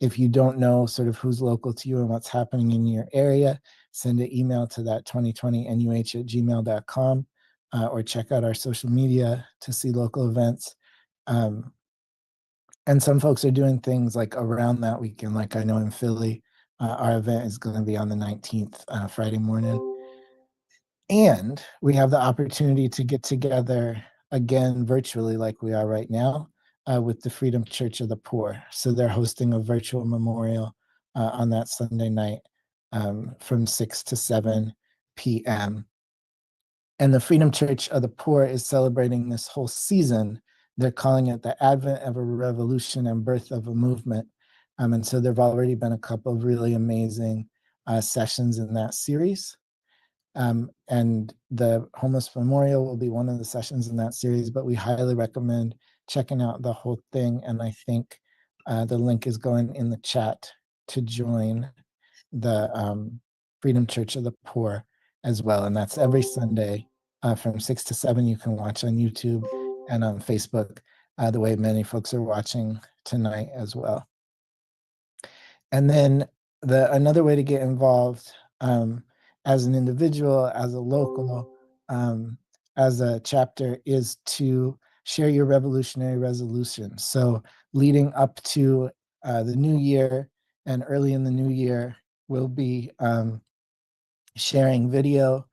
If you don't know sort of who's local to you and what's happening in your area, send an email to that 2020nuh@gmail.com or check out our social media to see local events. And some folks are doing things like around that weekend, like I know in Philly, our event is going to be on the 19th, Friday morning. And we have the opportunity to get together again virtually like we are right now with the Freedom Church of the Poor. So they're hosting a virtual memorial on that Sunday night from 6 to 7 p.m. And the Freedom Church of the Poor is celebrating this whole season. They're calling it the Advent of a Revolution and Birth of a Movement. And so there have already been a couple of really amazing sessions in that series. And the Homeless Memorial will be one of the sessions in that series, but we highly recommend checking out the whole thing. And I think the link is going in the chat to join the Freedom Church of the Poor as well. And that's every Sunday from 6 to 7. You can watch on YouTube and on Facebook, the way many folks are watching tonight as well. And then another way to get involved as an individual, as a local, as a chapter, is to share your revolutionary resolution. So leading up to the new year and early in the new year, we'll be sharing video,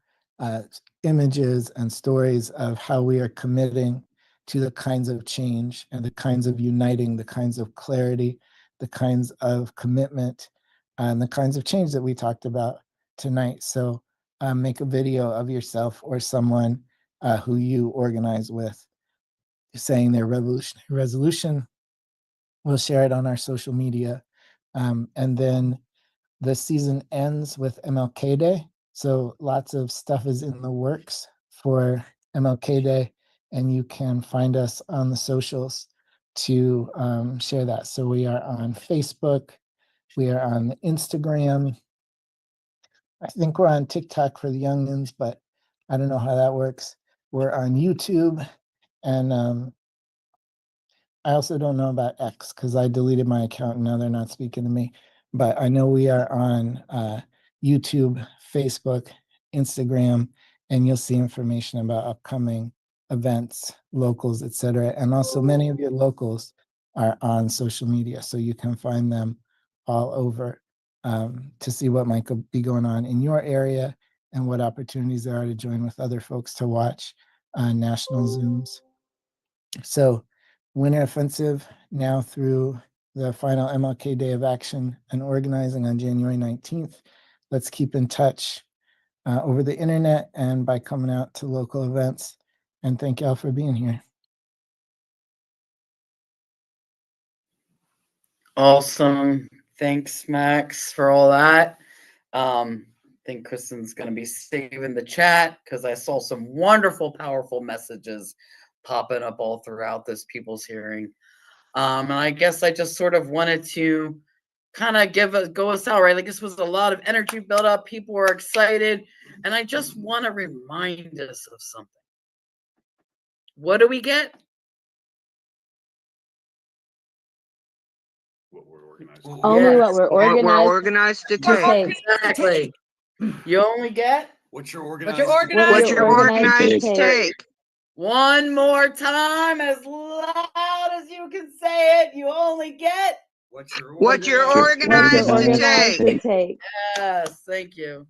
images, and stories of how we are committing to the kinds of change and the kinds of uniting, the kinds of clarity, the kinds of commitment, and the kinds of change that we talked about tonight. So make a video of yourself or someone who you organize with saying their revolutionary resolution. We'll share it on our social media. And then the season ends with MLK Day. So lots of stuff is in the works for MLK Day, and you can find us on the socials to share that. So we are on Facebook, we are on Instagram. I think we're on TikTok for the youngins, but I don't know how that works. We're on YouTube, and I also don't know about X because I deleted my account and now they're not speaking to me. But I know we are on YouTube, Facebook, Instagram, and you'll see information about upcoming events, locals, etc. And also many of your locals are on social media, so you can find them all over to see what might be going on in your area and what opportunities there are to join with other folks to watch national Zooms. So Winter Offensive now through the final MLK Day of Action and organizing on January 19th. Let's keep in touch over the internet and by coming out to local events. And thank y'all for being here. Awesome. Thanks, Max, for all that. I think Kristen's going to be saving the chat because I saw some wonderful, powerful messages popping up all throughout this people's hearing. And I guess I just sort of wanted to kind of go us out, right? Like this was a lot of energy built up. People were excited. And I just want to remind us of something. What do we get? Only what we're organized to take. Exactly. You only get what you're What organized you're organized to take. One more time, as loud as you can say it. You only get what you're organized to take. Yes, thank you.